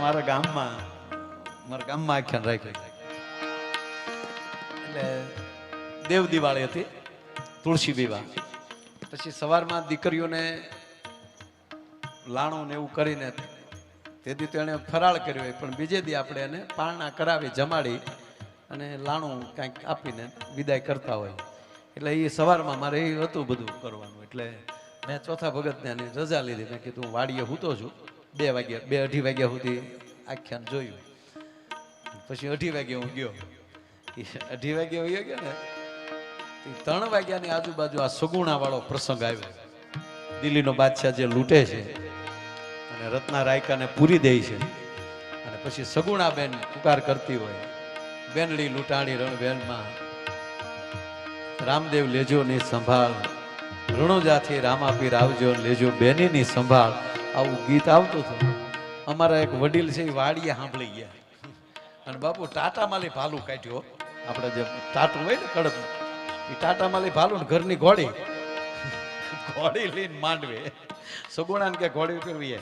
મારા ગામમાં આખ્યાન રાખ્યું. એટલે દેવ દિવાળી હતી, તુલસી વિવાહ. પછી સવારમાં દીકરીઓને લાણું ને એવું કરીને તેથી તો એને ફરાળ કર્યો હોય, પણ બીજે દી આપણે એને પારણા કરાવી જમાડી અને લાણું કાંઈક આપીને વિદાય કરતા હોય. એટલે એ સવારમાં મારે એ હતું બધું કરવાનું. એટલે મેં ચોથા ભગતને એની રજા લીધી. મેં કીધું વાડીએ હૂતો છું, 2 વાગ્યા 2-2:30 વાગ્યા સુધી આખ્યાન જોયું. પછી 2:30 વાગે હું ગયો. 2:30 વાગે વયો ગયો ને 3 વાગ્યાની આજુબાજુ આ સગુણા વાળો પ્રસંગ આવ્યો. દિલ્હીનો બાદશાહ જે લૂંટે છે અને રત્ના રાયકાને પૂરી દે છે, અને પછી સગુણા બેન પુકાર કરતી હોય, બેનડી લૂંટાણી રણવેલમાં રામદેવ લેજો ની સંભાળ, રણુજાથી રામાપીર આવજો લેજો બેનીની સંભાળ. આવું ગીત આવતું હતું. અમારા એક વડીલ છે એ વાડીએ સાંભળી ગયા અને બાપુ ટાટા માલી ભાલું કાઢ્યો. આપણે જે ટાટું હોય ને કડક, એ ટાટા માલી ભાલું ને ઘરની ઘોડી લઈને માંડવે સગુણાને કે ઘોડી ફેરવી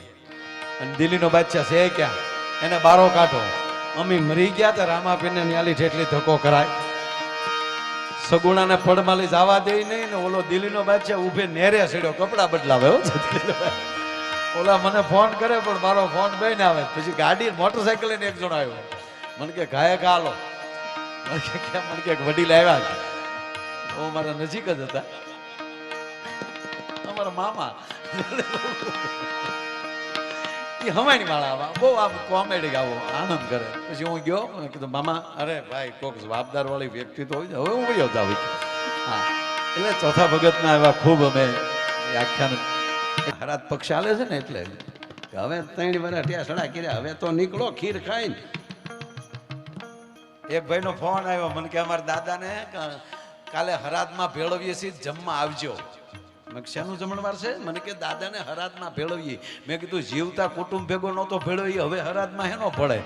અને દિલ્હીનો બાદશાહ છે ક્યાં, એને બારો કાઢો. અમે મરી ગયા તો રામાપીરને ન્યાલી જેટલી ધક્કો કરાય. સગુણાને પડમાલી જવા દે નહીં ને ઓલો દિલ્હીનો બાદશાહ ઉભે નેરે સડ્યો કપડા બદલાવે. ઓલા મને ફોન કરે પણ મારો ફોન બેન આવે. પછી ગાડી મોટરસાયકલ લઈને એક જણો આવ્યો. મને કે ગાયક હાલો. મને કે વડીલ આવ્યા. મારા નજીક જ હતા, અમારા મામા. એ હમાણી વાળા બહુ આમ કોમેડી ગાવો, આનંદ કરે. પછી હું ગયો, મેં કીધું મામા, અરે ભાઈ કોઈક જવાબદાર વાળી વ્યક્તિ તો હોય ને, હવે હું વયો જાવ. હા, એટલે ચોથા ભગતના એવા ખૂબ અમે આખ્યાન હરાત પક્ષ ચાલે છે ને, એટલે હવે 3 વર્ષ અઠ્યા સડા કર્યા, હવે તો નીકળો ખીર ખાઈને. એક ભાઈનો ફોન આવ્યો, મને કે અમારા દાદાને કાલે હરાદમાં ભેળવીએ છીએ, જમવા આવજો. મેં શાનું જમણવાર છે? મને કે દાદાને હરાદમાં ભેળવીએ. મેં કીધું જીવતા કુટુંબ ભેગો નહોતો ભેળવીએ, હવે હરાદમાં હેનો પડે?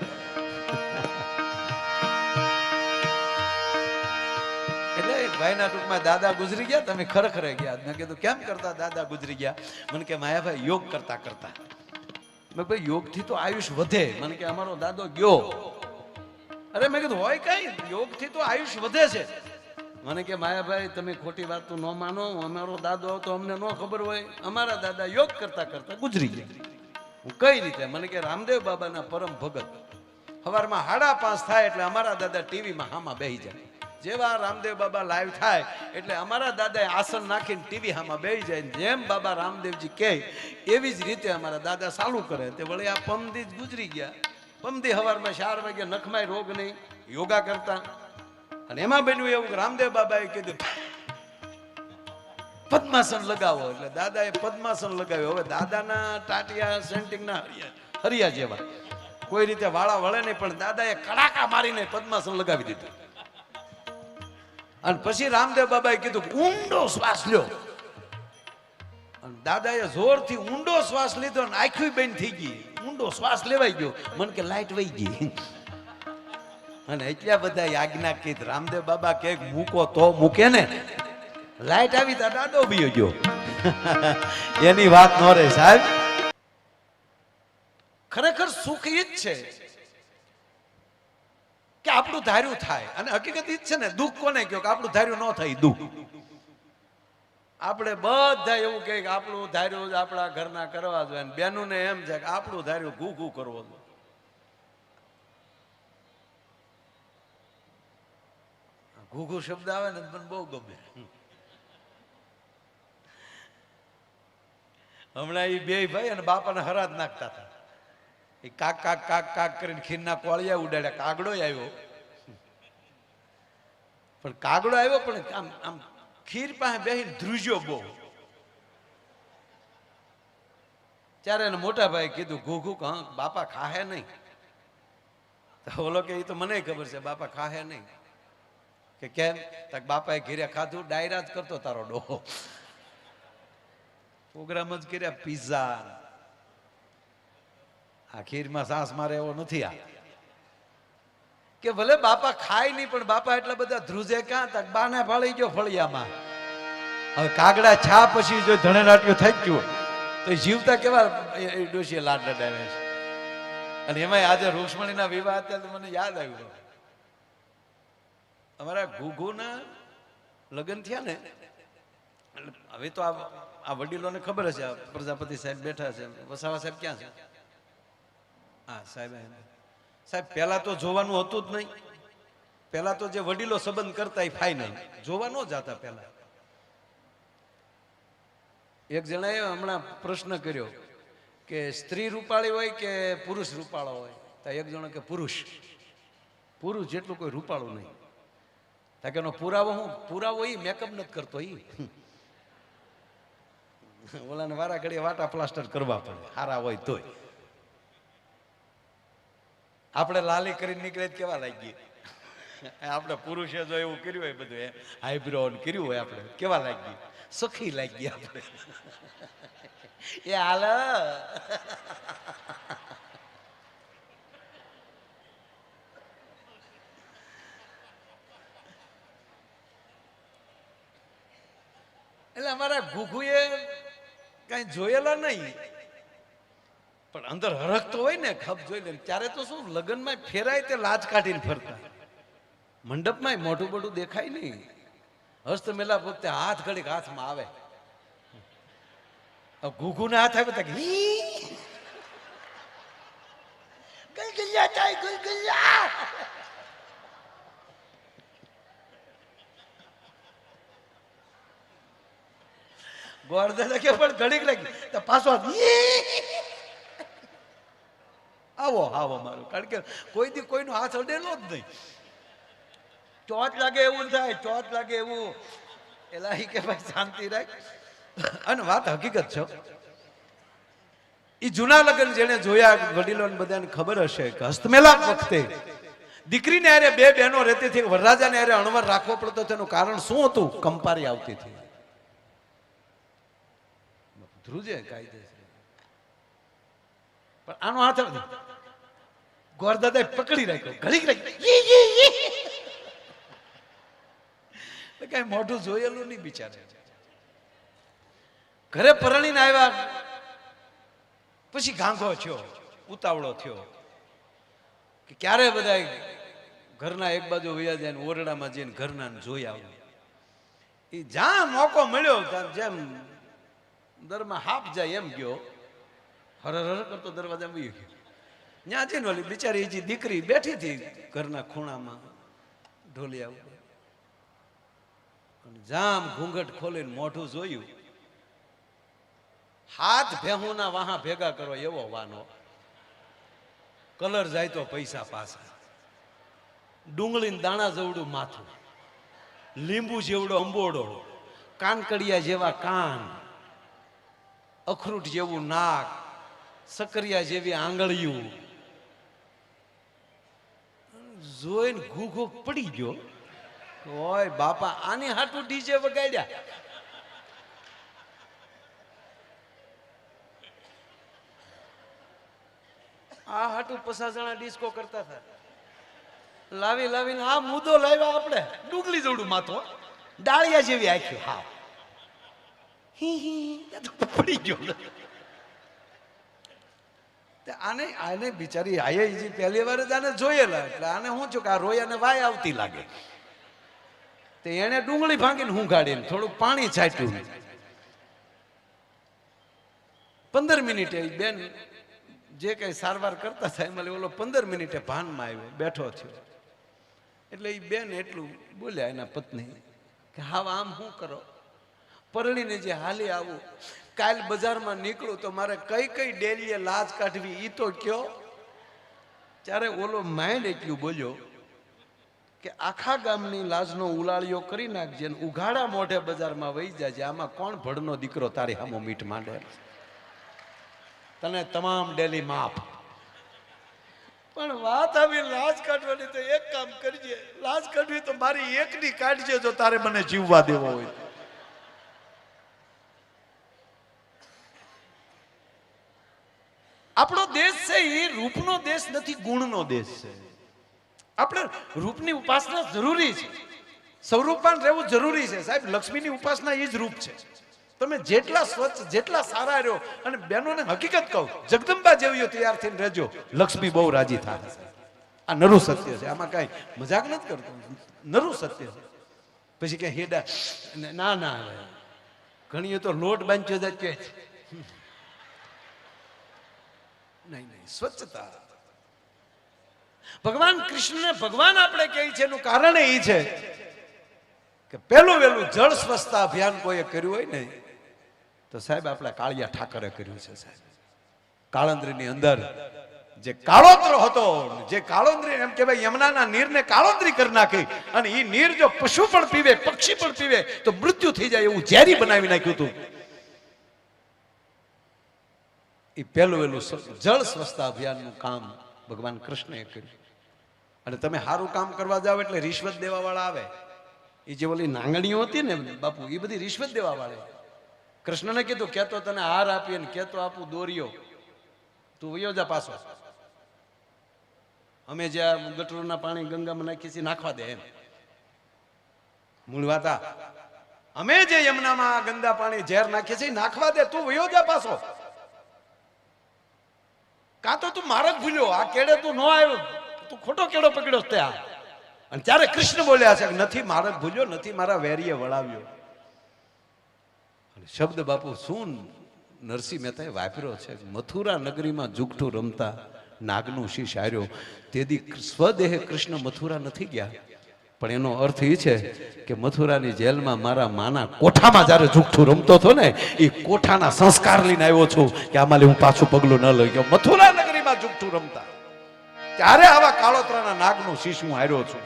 એટલે ભાઈના ટૂંકમાં દાદા ગુજરી ગયા, તમે ખરેખર ગયા. મેં કીધું કેમ કરતા દાદા ગુજરી ગયા? મને કે માયાભાઈ યોગ કરતા કરતા. મેં ભાઈ યોગથી તો આયુષ વધે. મને કે અમારો દાદો ગયો. અરે મેં કીધું હોય કઈ, યોગથી તો આયુષ વધે છે. મને કે માયાભાઈ તમે ખોટી વાત તો ન માનો, અમારો દાદો તો અમને ન ખબર હોય. અમારા દાદા યોગ કરતા કરતા ગુજરી ગયા. હું કઈ રીતે? મને કે રામદેવ બાબાના પરમ ભગત સવારમાં 5:30 થાય એટલે અમારા દાદા ટીવીમાં હામાં બેસી જાય. જેવા રામદેવ બાબા લાઈવ થાય એટલે અમારા દાદાએ આસન નાખીને ટીવી હામાં બેસી જાય. જેમ બાબા રામદેવજી કહે એવી જ રીતે અમારા દાદા ચાલુ કરે. તે વળી આ પમદી જ ગુજરી ગયા. પમદી સવારમાં 4 વાગે નખમાય રોગ નહીં, યોગા કરતા. અને એમાં બન્યું એવું, રામદેવ બાબાએ કીધું પદ્માસન લગાવો. એટલે દાદાએ પદ્માસન લગાવ્યો. હવે દાદાના ટાટિયા સેન્ટિંગના હરિયા જેવા, કોઈ રીતે વાળા વળે નહીં, પણ દાદાએ કડાકા મારીને પદ્માસન લગાવી દીધું. અને પછી રામદેવ બાબાએ કીધું ઊંડો શ્વાસ લ્યો. અને દાદાએ જોરથી ઊંડો શ્વાસ લીધો અને આંખી બંધ થઈ ગઈ. ઊંડો શ્વાસ લેવાઈ ગયો. મને કે લાઈટ વહી ગઈ. અને એટલા બધા આજ્ઞા કીધ. રામદેવ બાબા કે મૂકો તો મૂકે ને, લાઈટ આવી તો દાદો બી ગયો. એની વાત ન રહે સાહેબ. ખરેખર સુખ ઈ જ છે કે આપણું ધાર્યું થાય. અને હકીકત ઈ જ છે ને, દુઃખ કોને કહ્યું કે આપણું ધાર્યું ન થાય દુઃખ. આપણે બધા એવું કહે કે આપણું ધાર્યું આપણા ઘરના કરવા જોઈએ, બેનું ને એમ છે કે આપણું ધાર્યું ઘૂ ઘૂ કરવો જોઈએ. ઘૂઘુ શબ્દ આવે ને મને બહુ ગમે. હમણાં એ 2 ભાઈ અને બાપાને હરાદ નાખતા હતા. એ કાક કાક કાક કાક કરીને ખીરના કોળિયા ઉડાડ્યા. કાગડો આવ્યો, પણ કાગડો આવ્યો પણ આમ આમ ખીર પાસે બેસીને ધ્રુજ્યો બહુ. ત્યારે એને મોટા ભાઈ કીધું ઘૂઘુ બાપા ખાહે નહીં. તો બોલો કે એ તો મને ખબર છે બાપા ખાહે નહીં. કે કેમ? તક બાપાએ ઘીરે ખાધું, ડાયરા જ કરતો તારો ડોહો. પ્રોગ્રામ જ કર્યા પિઝા. આ ખીરમાં સાસ મારે એવો નથી. આ કે ભલે બાપા ખાય નહીં, પણ બાપા એટલા બધા ધ્રુજે ક્યાં? તક બાને ફાળી ગયો ફળિયામાં. હવે કાગડા છા પછી જો ધણે નાટ્યું થઈ ગયું તો જીવતા કેવા ડોશીએ લાડ લડાવે છે. અને એમાં આજે રૂક્ષ્મણીના વિવાહ અત્યારે મને યાદ આવ્યું, અમારા ઘુઘુના લગ્ન થયા ને, હવે તો આ વડીલોને ખબર હશે, પ્રજાપતિ સાહેબ બેઠા છે, વસાવા સાહેબ ક્યાં છે? હા સાહેબ, સાહેબ પહેલા તો જોવાનું હતું જ નહીં. પહેલા તો જે વડીલો સંબંધ કરતા એ ફાઇનલ જોવા ન જતા. પહેલા એક જણાએ હમણાં પ્રશ્ન કર્યો કે સ્ત્રી રૂપાળી હોય કે પુરુષ રૂપાળો હોય? તો એક જણો કે પુરુષ જેટલું કોઈ રૂપાળું નહીં. કે એનો પુરાવો હું? પુરાવો એ મેકઅપ નથી કરતો, એ ઓલાને વારા ઘડીએ વાટા પ્લાસ્ટર કરવા પડે, હારા હોય તોય. આપણે લાલી કરીને નીકળે કેવા લાગીએ? આપણે પુરુષે જો એવું કર્યું હોય, બધું આઈબ્રો કર્યું હોય, આપણે કેવા લાગીએ? સખી લાગીએ આપણે. એ હાલ એટલે અમારા ઘુઘુએ કઈ જોયેલા નહીં, પણ અંદર હરખતો હોય ને, ખપ જોઈ લે ત્યારે તો શું લગ્નમાં ફેરાય તે લાજ કાઢીને ફરતા, મંડપમાં મોઢું બોઢું દેખાય નહીં, હસ્ત મેલા પોતે હાથ ઘડીક હાથમાં આવે. ઘુઘુને હાથ આવે તો ગોરદાદા કે પણ ઘડીક લાગી તો પાછો આવો આવો મારું, કારણ કે કોઈ દી કોઈનો હાથ અડેલો જ નહીં. ચોથ લાગે એવું થાય, ચોથ લાગે એવું. એલા કે ભાઈ શાંતિ રાખ. અને વાત હકીકત છે, એ જૂના લગ્ન જેને જોયા, વડીલોને બધાને ખબર હશે કે હસ્તમેલાપ વખતે દીકરીને હારે બે બહેનો રહેતી હતી, વરરાજાને હારે અણવર રાખવો પડતો. તેનું કારણ શું હતું? કંપારી આવતી હતી. ધ્રુજે કાયદે પણ આનો હાથ ગોરદાદાએ પકડી રાખ્યો, ઘડીક રાખ્યો. કઈ મોઢું જોયેલું નહીં બિચારે. ઘરે પરણીને આવ્યા પછી ગાંગો થયો, ઉતાવળો થયો કે ક્યારે બધા ઘરના એક બાજુ વયા જાય, ઓરડામાં જઈને ઘરના જોઈ આવું. એ જ્યાં મોકો મળ્યો જેમ દરમાં હાફ જાય એમ ગયો, હર હર કરતો દરવાજા વહી ગયો. ત્યાં જઈને ઓલી બિચારી જે દીકરી બેઠી હતી ઘરના ખૂણામાં ઢોલિયા ઉપર, જામ ઘૂંઘટ ખોલીને મોઢું જોયું. હાથ ભેહુના વાહા ભેગા કરો એવો વાનો, કલર જાય તો પૈસા પાછા, ડુંગળી દાણા જેવડું માથું, લીંબુ જેવડો અંબોડો, કાનકડિયા જેવા કાન, અખરૂટ જેવું નાક, સકરિયા જેવી આંગળીયું. જોઈને ઘૂઘો પડી ગયો. ઓય બાપા, આની હાટું ડીજે વગાડ્યા. આ હાટું 50 જણા ડિસ્કો કરતા હતા. લાવીને આ મુદ્દો લાવ્યા આપણે, ડુંગળી જેવડું માથો, ડાળિયા જેવી આંખ્યું, હા પડી ગયો. આને બિચારી આયે પહેલી વાર જ આને જોયેલા, એટલે આને શું થયું કે આ રોયાને વાય આવતી લાગે. તે એને ડુંગળી ભાંગીને હું ગાડીને થોડુંક પાણી છાંટ્યું. 15 મિનિટે બેન જે કઈ સારવાર કરતા હતા એમાં ઓલો 15 મિનિટે ભાનમાં આવ્યો, બેઠો થયો. એટલે એ બેન એટલું બોલ્યા એના પત્ની કે હા આમ શું કરો, પરણીને જે હાલી આવું, કાલ બજારમાં નીકળું તો મારે કઈ કઈ ડેલીએ લાજ કાઢવી ઈ તો કયો. ત્યારે ઓલો માઇન્ડ એટલું બોલ્યો કે આખા ગામની લાજનો ઉલાળિયો કરી નાખજે, ઉઘાડા મોઢે બજારમાં વહી જાય, આમાં કોણ ભડનો દીકરો તારી હામો મીઠ માંડે, તને તમામ ડેલી માફ. પણ વાત આવી લાજ કાઢવાની તો એક કામ કરજે, લાજ કાઢવી તો મારી એકની કાઢજે જો તારે મને જીવવા દેવો હોય. આપણો દેશ છે એ રૂપનો દેશ નથી, ગુણનો દેશ છે. આપણે રૂપની ઉપાસના જરૂરી છે, સ્વરૂપવાન રહેવું જરૂરી છે સાહેબ. લક્ષ્મીની ઉપાસના એ જ રૂપ છે. તમે જેટલા સ્વચ્છ જેટલા સારા રહ્યો, અને બહેનોને હકીકત કહું, જગદંબા જેવીઓ તૈયાર થઈને રહેજો, લક્ષ્મી બહુ રાજી થાય. આ નરું સત્ય છે, આમાં કઈ મજાક નથી કરતો, નરું સત્ય છે. પછી કે હેડા ના ના ઘણીએ તો લોટ બાંધ્યો જાય કે નહીં નહીં, સ્વચ્છતા. ભગવાન કૃષ્ણને ભગવાન આપણે કહે છે એનું કારણ એ છે કે પહેલું વહેલું જળ સ્વચ્છતા અભિયાન કોઈએ કર્યું હોય ને તો સાહેબ આપણા કાળિયા ઠાકરે કર્યું છે. સાહેબ કાળંદ્રીની અંદર જે કાળોતરો હતો, જે કાળોતરી એમ કહેવાય યમુનાના નીરને કાળોતરી કરી નાખી, અને એ નીર જો પશુ પણ પીવે, પક્ષી પણ પીવે તો મૃત્યુ થઈ જાય એવું ઝેરી બનાવી નાખ્યું હતું. એ પહેલું વહેલું જળ સ્વચ્છતા અભિયાનનું કામ ભગવાન કૃષ્ણએ કર્યું. અને તમે સારું કામ કરવા જાવ એટલે રિશ્વત દેવા વાળા આવે. એ જે ઓલી નાંગણીઓ હતી ને બાપુ, એ બધી રિશ્વત દેવા વાળા. કૃષ્ણને કીધું કે તો તને હાર આપીએ ને કે તો આપું દોર્યો, તું વયો જા પાછો. અમે જ્યાં ગટરના પાણી ગંગામાં નાખીએ છીએ નાખવા દે એમ. મૂળ વાત આ, અમે જે યમુનામાં ગંદા પાણી ઝેર નાખીએ છીએ નાખવા દે, તું વયો જા પાછો. કાં તો તું માર્ગ ભૂલ્યો, આ કેડે તું ન આવ્યો, તું ખોટો કેડો પકડ્યો ત્યાં. અને ત્યારે કૃષ્ણ બોલ્યા છે કે નથી માર્ગ ભૂલ્યો, નથી મારા વેરીએ વળાવ્યો. અને શબ્દ બાપુ શું નરસિંહ મહેતાએ વાપર્યો છે, મથુરા નગરીમાં જુગઠું રમતા નાગનું શીશ હાર્યો. તેથી સ્વદેહે કૃષ્ણ મથુરા નથી ગયા, પણ એનો અર્થ એ છે કે મથુરાની જેલમાં મારા માના કોઠામાં જયારે જુગઠું રમતો હતો ને, એ કોઠાના સંસ્કાર લઈને આવ્યો છું કે આમાં હું પાછું પગલું ન લઈ ગયો. મથુરા નગરીમાં જુગઠું રમતા ત્યારે આવા કાળોતરાના નાગનું શીશ હું હાર્યો છું.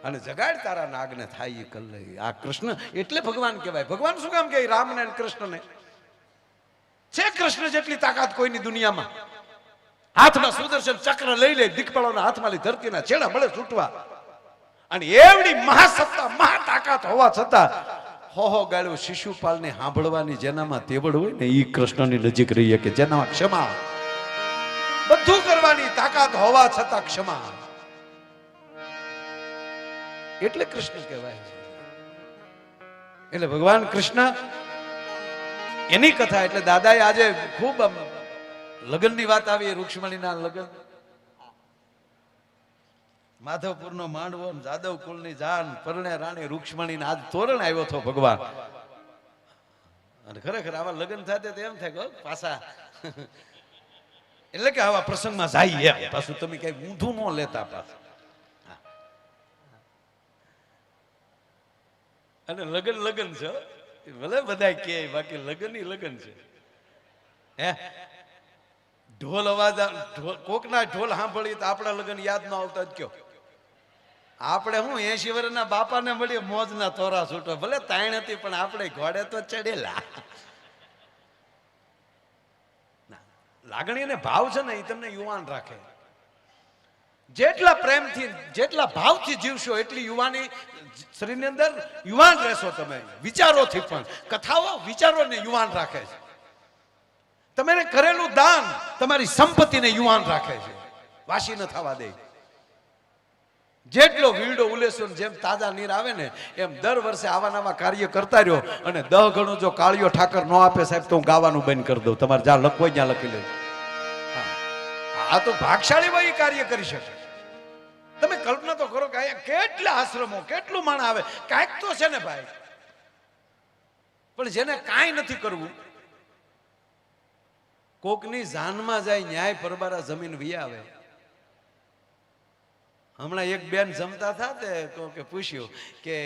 અને જગાડ તારા નાગને થાય એ કલ્લે. આ કૃષ્ણ એટલે ભગવાન કહેવાય. ભગવાન શું કામ કહે રામને અને કૃષ્ણને? છે કૃષ્ણ જેટલી તાકાત કોઈની દુનિયામાં. હાથમાં સુદર્શન ચક્ર લઈ લે, દિક્પાળોના હાથમાં લઈ ધરતીના છેડા મળે છૂટવા. અને એવડી મહાસત્તા મહા તાકાત હોવા છતાં હો ગાળ્યો શિશુપાલને સાંભળવાની જેનામાં તેવડ હોય ને, એ કૃષ્ણની નજીક રહીએ કે જેનામાં ક્ષમા, બધું કરવાની તાકાત હોવા છતાં ક્ષમા. એટલે કૃષ્ણ કહેવાય છે. એટલે ભગવાન કૃષ્ણ એની કથા. એટલે દાદાએ આજે ખૂબ લગ્નની વાત આવી, રૂક્ષ્મણીના લગ્ન, માધવપુરનો માંડવો, જાદવ કુલની જાન, પરણે રાણી રૂક્ષ્મણીને આજ તોરણ આવ્યો હતો ભગવાન. અને ખરેખર આવા લગ્ન થાય તો એમ થાય કે પાછા એટલે કે આવા પ્રસંગમાં જાય એમ પાછું તમે કઈ ઊંધું ન લેતા પાછું. અને લગન લગન છે, ભલે બધા કે બાકી લગન ઈ લગન છે. હે ઢોલ અવાજ, કોકના ઢોલ સાંભળીએ તો આપણા લગન યાદ ન આવતા જ કયો. આપણે હું 80 વર્ષના બાપાને મળીએ મોજના તોરા છૂટો, ભલે તાણ હતી પણ આપણે ઘોડે તો ચડેલા. લાગણી અને ભાવ છે ને એ તમને યુવાન રાખે. જેટલા પ્રેમથી જેટલા ભાવથી જીવશો એટલી યુવાની શરીરની અંદર યુવાન રહેશો તમે. વિચારોથી પણ કથાઓ વિચારોને યુવાન રાખે છે. તમે કરેલું દાન તમારી સંપત્તિને યુવાન રાખે છે, વાસી ન થવા દે. જેટલો વીડો ઉલેસો જેમ તાજા નીર આવે ને એમ દર વર્ષે આવા નવા કાર્ય કરતા રહ્યો. અને 10 ગણું જો કાળિયો ઠાકર ન આપે સાહેબ તો હું ગાવાનું બંધ કરી દઉં. તમારે જ્યાં લખવો ત્યાં લખી લેજો. આ તો ભાગશાળી હોય કાર્ય કરી શકે. તમે કલ્પના તો કરો કે કેટલા આશ્રમો, કેટલું માણ આવે, કાંઈક તો છે ને ભાઈ. પણ જેને કાંઈ નથી કરવું, કોકની જાનમાં જાય ન્યાય પરબારા જમીન વી આવે. હમણાં એક બેન જમતા હતા તે કે પૂછ્યું કે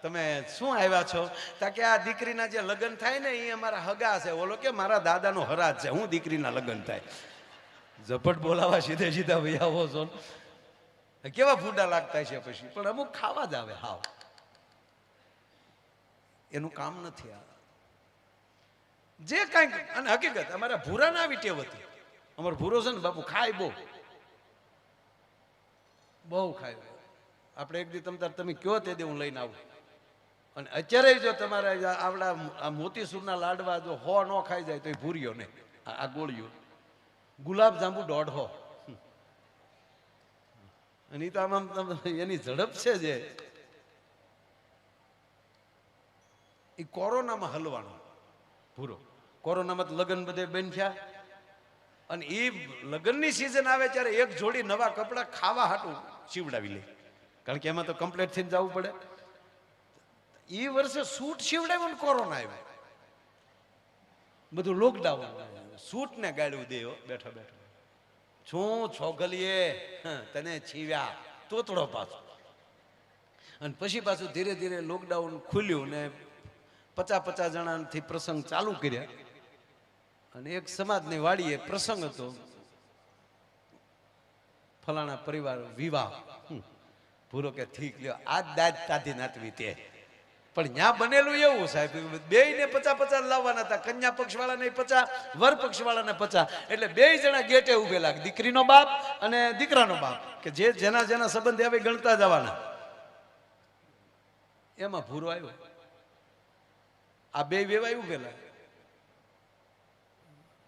તમે શું આવ્યા છો? તા કે આ દીકરીના જે લગ્ન થાય ને એ અમારા હગા છે. ઓલો કે મારા દાદાનો હરાજ છે, હું દીકરીના લગ્ન થાય. ઝપટ બોલાવા સીધે સીધા ભાઈ આવો છો, કેવા ફૂડા લાગતા છે. પછી પણ અમુક ખાવા જ આવે. હાવ એનું કામ નથી આ જે કાંઈક. અને હકીકત અમારા ભૂરા ના આવી ટેવ હતી. અમારો ભૂરો છે ને બાપુ ખાય બહુ ખાય. આપણે એક દી તમે કયો તે દે હું લઈને આવું. અને અત્યારે જો તમારે આવડા મોતીસૂરના લાડવા જો 100 ન ખાઈ જાય તો એ ભૂર્યો નહીં. આ ગોળીઓ ગુલાબ જાંબુ 150. અને એ તો આમ એની ઝડપ છે જે એ કોરોનામાં હલવાનો ભૂરો. કોરોનામાં લગ્ન બધે બંધ થયા અને એ લગ્નની સિઝન આવે ત્યારે એક જોડી નવા કપડાં ખાવા હાટું સીવડાવી લે, કારણ કે એમાં તો કમ્પ્લીટ થઈને જવું પડે. એ વર્ષે સૂટ સીવડાવ્યો ને કોરોના આવ્યો, બધું લોકડાઉન, સૂટ ને ગાળ્યું દે બેઠો બેઠો. શું છોગલીએ તને છીવ્યા તોતડો પાછો. અને પછી પાછું ધીરે ધીરે લોકડાઉન ખુલ્યું ને 50 જણાથી પ્રસંગ ચાલુ કર્યા. અને એક સમાજની વાડીએ પ્રસંગ હતો, ફલાણા પરિવાર વિવાહ. ભૂરો કે ઠીક લ્યો, આજ દાજ તાધી નાતવી તે. પણ ત્યાં બનેલું એવું સાહેબ, બે ને 50 લાવવાના હતા, કન્યા પક્ષ વાળાને 50, વર પક્ષ વાળાને 50. એટલે 2 જણા ગેટે ઉભેલા, દીકરીનો બાપ અને દીકરાનો બાપ, કે જે જેના જેના સંબંધ આવે ગણતા જવાના. એમાં ભૂરો આવ્યો, આ 2 વેવાય ઉભેલા.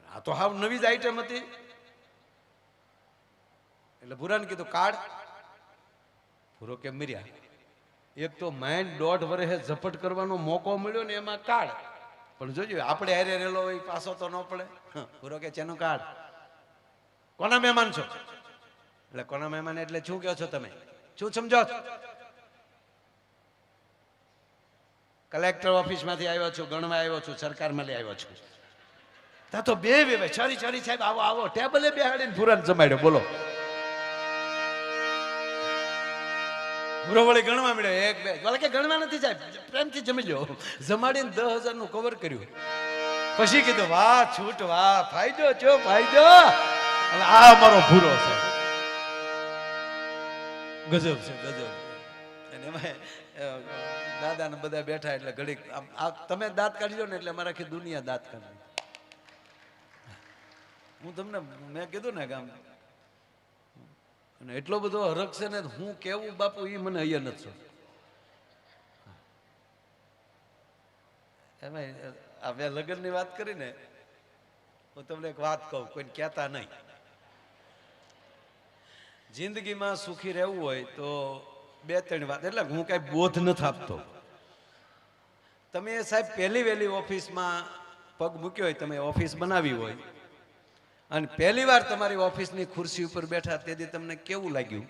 આ તો હાવ નવી જ આઈટમ હતી. એટલે ભૂરાને કીધું કાઢ. ભૂરો કે મર્યા. એક તો માઇન્ડ 1.5 વર્ષે ઝપટ કરવાનો મોકો મળ્યો ને એમાં કાઢ. પણ જોજો આપણે હારે રેલો હોય પાછો તો ન પડે. ભૂરો કે ચેનું કાઢ. કોના મહેમાન છો? એટલે કોના મહેમાન એટલે શું કહો છો તમે, શું સમજો છો? કલેક્ટર ઓફિસ માંથી આવ્યો છું, ગણવા આવ્યો છું, સરકારમાં લઈ આવ્યો છું. ત્યાં તો 2 વેવાય, છરી સાહેબ આવો આવો, ટેબલે બેહાડીને ભૂરાને જમાડ્યો. બોલો. ભૂરો વળી ગણવા મળ્યો, 1 2, કે ગણવા નથી સાહેબ, પ્રેમથી જમી લો. જમાડીને 10,000 નું કવર કર્યું. પછી કીધું વાહ છૂટ, વાહ ફાયદો છો ફાયદો. આ અમારો ભૂરો છે, ગજબ છે ગજબ. અને એમાં દાદા ને બધા બેઠા એટલે ઘડીક તમે દાંત કાઢી લો ને એટલે અમારે આખી દુનિયા દાંત કાઢી. હું તમને મેં કીધું ને ગામ અને એટલો બધો હરખ છે ને, હું કેવું બાપુ એ મને અહીંયા નથી. એમાં હવે લગ્નની વાત કરીને હું તમને એક વાત કહું, કોઈને કહેતા નહીં. જિંદગીમાં સુખી રહેવું હોય તો 2-3 વાત, એટલે હું કઈ બોધ નથી આપતો. તમે સાહેબ પહેલી વહેલી ઓફિસમાં પગ મૂક્યો હોય, તમે ઓફિસ બનાવી હોય અને પહેલી વાર તમારી ઓફિસની ખુરશી ઉપર બેઠા, તેથી તમને કેવું લાગ્યું?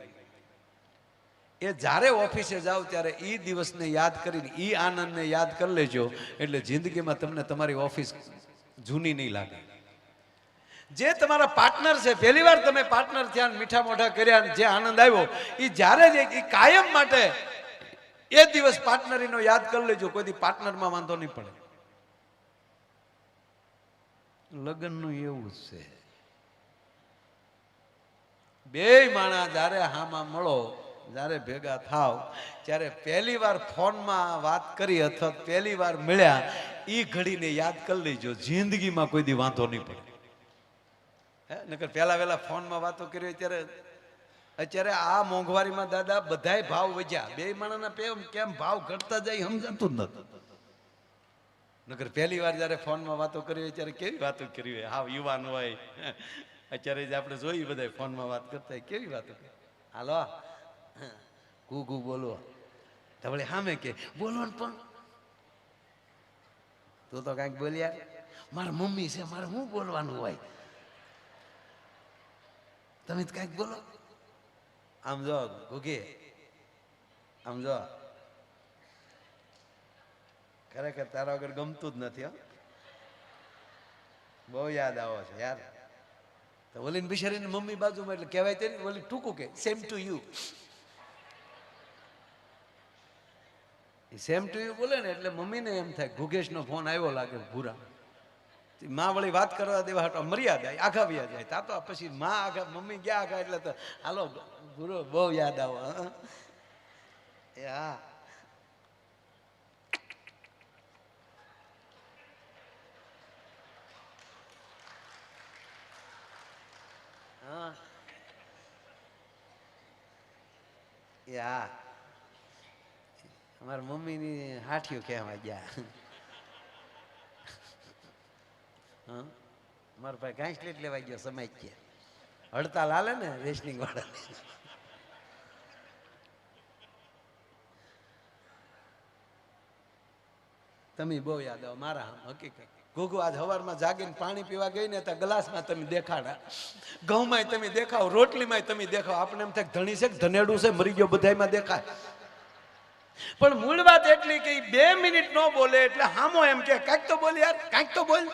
એ જ્યારે ઓફિસે જાઓ ત્યારે એ દિવસને યાદ કરીને એ આનંદને યાદ કરી લેજો, એટલે જિંદગીમાં તમને તમારી ઓફિસ જૂની નહીં લાગે. જે તમારા પાર્ટનર છે, પહેલી વાર તમે પાર્ટનર થયા, મીઠા મોઢા કર્યા, જે આનંદ આવ્યો એ જ્યારે એ કાયમ માટે એ દિવસ પાર્ટનરીનો યાદ કરી લેજો, કોઈ પાર્ટનરમાં વાંધો નહીં પડે. લગ્નનું એવું જ છે. 2 માણા જ્યારે હામાં મળો, જ્યારે ભેગા થાવ, ત્યારે પહેલી વાર ફોનમાં વાત કરી અથવા પહેલી વાર મળ્યા એ ઘડીને યાદ કરી લેજો, જિંદગીમાં કોઈ દી વાંધો નહીં પડે. નકર પહેલા વહેલા ફોનમાં વાતો કરી અત્યારે આ મોંઘવારીમાં દાદા બધાય ભાવ વધ્યા. 2 માણાના કેમ ભાવ ઘટતા જાય સમજાતું જ નથી. નકર પહેલી વાર જયારે ફોનમાં વાતો કરી હોય ત્યારે કેવી વાતો કરી હોય, હાવ યુવાન હોય. અત્યારે જ આપણે જોઈ બધા ફોનમાં વાત કરતા હોય, કેવી વાતો કરે. હાલો કુ બોલો, તો સામે કે બોલો ને, પણ તું તો કઈક બોલ્યા, મારા મમ્મી છે, મારે શું બોલવાનું હોય, તમે કઈક બોલો. આમ જો ગુગી, આમ જો ખરેખર તારા વગર ગમતું જ નથી. બહુ યાદ આવો છે યાર. તો ઓલી બિચારીને મમ્મી બાજુમાં એટલે કહેવાય તે ઓલી ટૂંકું કે same to you. Same to you બોલે ને એટલે મમ્મીને એમ થાય ગુગેશનો ફોન આવ્યો લાગે ભૂરા. માં વળી વાત કરવા દેવા હાટો મર્યાદા આઘા વ્યા જાય. તા તો પછી માં આઘા, મમ્મી ગયા આઘા, એટલે તો હાલો ભૂરો બહુ યાદ આવો. હા યા અમારા મમ્મીની હાઠિયું કહેવા ગયા. મારા ભાઈ ઘાસલેટ લેવા ગયો સમય કે હડતાલ હાલે ને રેશનિંગ વાળા. તમે બહુ યાદ આવો મારા આમ હકીકત. ઘોઘો આજ સવારમાં જાગીને પાણી પીવા ગઈ ને તો ગ્લાસમાં તમે દેખાડા, ઘઉંમાં તમે દેખાવ, રોટલીમાં તમે દેખાવ. આપણે એમ થાય ધણી છે કે ધનેડું છે મરી ગયો બધાયમાં દેખાય. પણ મૂળ વાત એટલી કે 2 મિનિટ ન બોલે એટલે હામો એમ કે કાંઈક તો બોલ યાર, કાંઈક તો બોલ.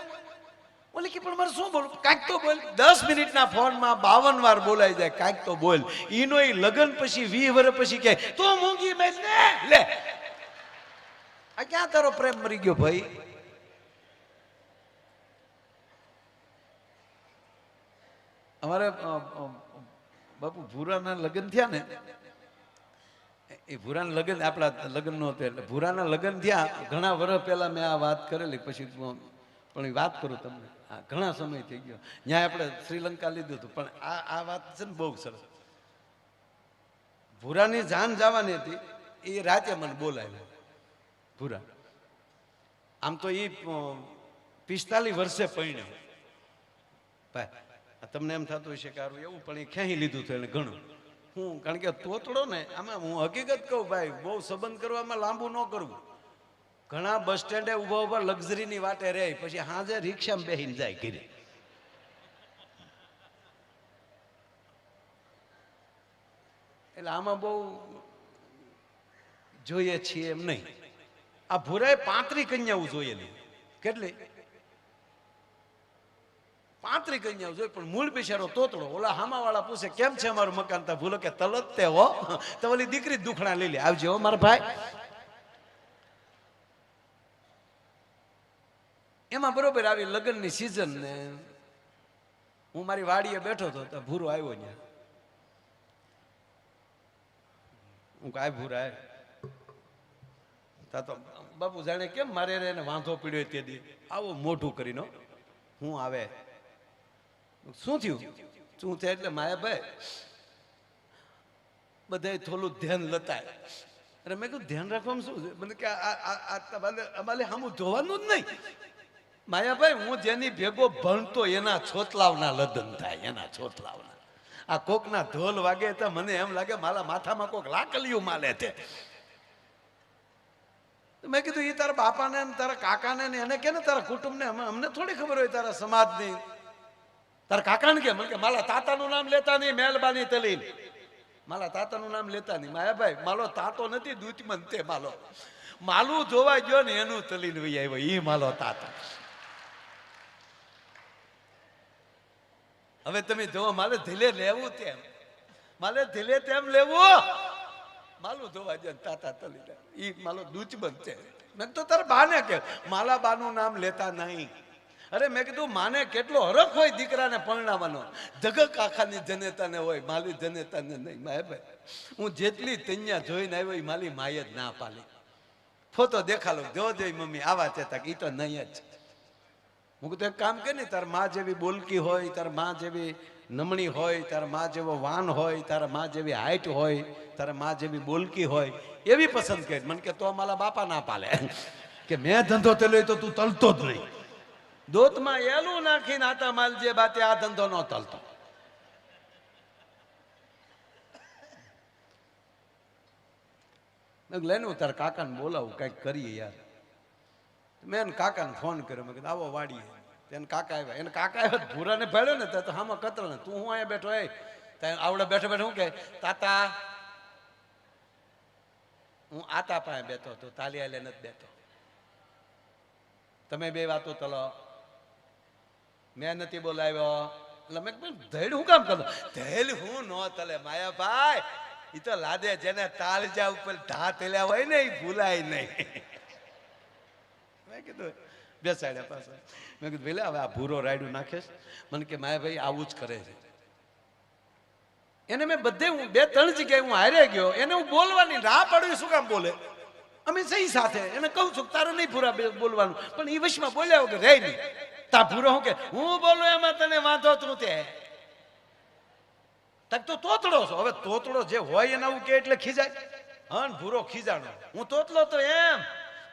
બોલે કે પણ મારે શું બોલું, કાંઈક તો બોલ. 10 મિનિટના ફોનમાં 52 વાર બોલાઈ જાય કાંઈક તો બોલ. ઈનો ઈ લગન પછી 20 વર્ષ પછી કે તું મૂંગી મેં લે. આ ક્યાં તારો પ્રેમ મરી ગયો ભાઈ? અમારે બાપુ ભૂરાના લગ્ન થયા ને, એ ભૂરાના લગ્ન આપણા લગ્ન નો હતું એટલે ભૂરાના લગ્ન થયા ઘણા વર્ષ પહેલા મેં આ વાત કરેલી. પછી પણ વાત કરું તમને, ઘણા સમય થઈ ગયો. ત્યાં આપણે શ્રીલંકા લીધું હતું, પણ આ વાત છે ને બહુ સરસ. ભૂરાની જાન જવાની હતી, એ રાતે મને બોલાવ્યો. ભૂરા આમ તો એ 45 વર્ષે પરણ્યો ભાઈ. તમને એમ થતું હોય છે કે સારું એવું, પણ એ ખેંચી લીધું હતું એને ઘણું. હું કારણ કે તોતડો ને આમાં હું હકીકત કહું ભાઈ, બહુ સંબંધ કરવામાં લાંબુ ન કરવું. ઘણા બસ સ્ટેન્ડે ઉભા ઉભા લક્ઝરીની વાટે રહે, પછી હાજે રિક્ષામાં બેસીને જાય ઘરે. એટલે આમાં બહુ જોઈએ છીએ એમ નહીં. આ ભૂરાએ 35 કન્યાઓ જોયેલી. કેટલી? 35 કન્યાઓ જોઈ, પણ મૂળ બિચારો તોતડો. ઓલા હામાવાળા પૂછે કેમ છે અમારું મકાન? તા ભૂલો કે તલત તે હો તો ઓલી દીકરી દુખણા લઈ લે, આવજો હો મારા ભાઈ. એમાં બરોબર આવી લગ્નની સિઝન ને હું મારી વાડીએ બેઠો હતો તો ભૂરો આવ્યો. ત્યાં હું કાંઈ ભૂરા તા તો બાપુ જાણે કેમ મારે એને વાંધો પીડ્યો તે દી આવો મોઢું કરીને હું આવે. શું થયું? શું થાય? એટલે માયાભાઈ બધા થોડું ધ્યાન લતાય. અરે મેં કીધું ધ્યાન રાખવામાં શું છે? મને કે અમારે સામું જોવાનું જ નહીં. માયાભાઈ હું જેની ભેગો ભણતો એના છોતલાવના લગ્ન થાય, એના છોતલાવના. આ કોકના ઢોલ વાગે તો મને એમ લાગે મારા માથામાં કોક લાકલિયું માલે છે. મેં કીધું એ તારા બાપાને તારા કાકાને એને કે ને તારા કુટુંબને, અમને થોડી ખબર હોય તારા સમાજની. તારા કાકાને કે મને કે મારા તાતાનું નામ લેતા નહીં, મહેરબાની તલીન મારા તાતાનું નામ લેતા નહીં. માયાભાઈ માલો તાતો નથી, દૂધમન તે માલો. માલું જોવા ગયો ને એનું તલીન વહી આવ્યો, ઈ માલો તાતો. હવે તમે જોવો, મારે ધીલે લેવું તેમ, મારે ધીલે તેમ લેવું. માલું ધોવા જાય તાતા તલી ઈ માલો દૂધમન છે. મેં તો તારા બાને કે માલા બાનું નામ લેતા નહીં. અરે મેં કીધું માને કેટલો હરખ હોય દીકરાને પરણાવવાનો. જગક આખાની જનેતાને હોય, માલી જનેતાને નહીં. માયાભાઈ હું જેટલી તૈયા જોઈને આવ્યો એ માલી માએ જ ના પાલી. ફોટો દેખાડો, જો જોઈ મમ્મી આવા ચેતા એ તો નહીં જ. હું કીધું એક કામ કે ને, તાર માં જેવી બોલકી હોય, તાર માં જેવી નમણી હોય, તારા માં જેવો વાન હોય, તારા માં જેવી હાઈટ હોય, તારા માં જેવી બોલકી હોય એવી પસંદ કરી. મને કે તો મારા બાપા ના પાલે કે મેં ધંધો તેલો તો તું તલતો જ નહીં. દોતમાં એલું નાખીને આતા માલ જે બાતે આ ધંધો ન તલતો. લઈને હું તારા કાકાને બોલાવું, કઈક કરીએ યાર. મેં એને કાકાને ફોન કર્યો, મેં કીધું આવો વાડીએ. એને કાકા આવ્યા, એને કાકા આવ્યા ભૂરાને ભેળ્યો ને તો હામાં કતરા, તું હું અહીંયા બેઠો આવડે બેઠો બેઠો હું કે તાતા હું આતા પાસે બેઠો તો તાલી આલે નથી બેઠો. તમે બે વાતો તલો, મેં નથી બોલાવ્યો. એટલે મેં ધૈડ હું કામ કરો? ધૈડ હું ન તલે માયાભાઈ, એ તો લાદે જેને તાલજા ઉપર ઢા તેલ્યા હોય ને એ ભૂલાય નહીં. મેં કીધું બેસાડ્યા પાસે. મેં કીધું પેલા હવે આ ભૂરો રાયડું નાખેશ. મને કે માયાભાઈ આવું જ કરે છે. એને મેં બધે હું 2-3 જગ્યાએ હું હારે ગયો, એને હું બોલવાની રાહ પાડું. શું કામ બોલે? અમે સહી સાથે એને કહું છું તારે નહીં ભૂરા બોલવાનું, પણ એ વશમાં બોલ્યા વગર રહે નહીં. તા ભૂરો હું કે હું બોલું એમાં તને વાંધો તું તે તક તો તોતડો છો. હવે તોતડો જે હોય એને આવું કે એટલે ખીજાય. હા ભૂરો ખીજાણો. હું તોતલો તો એમ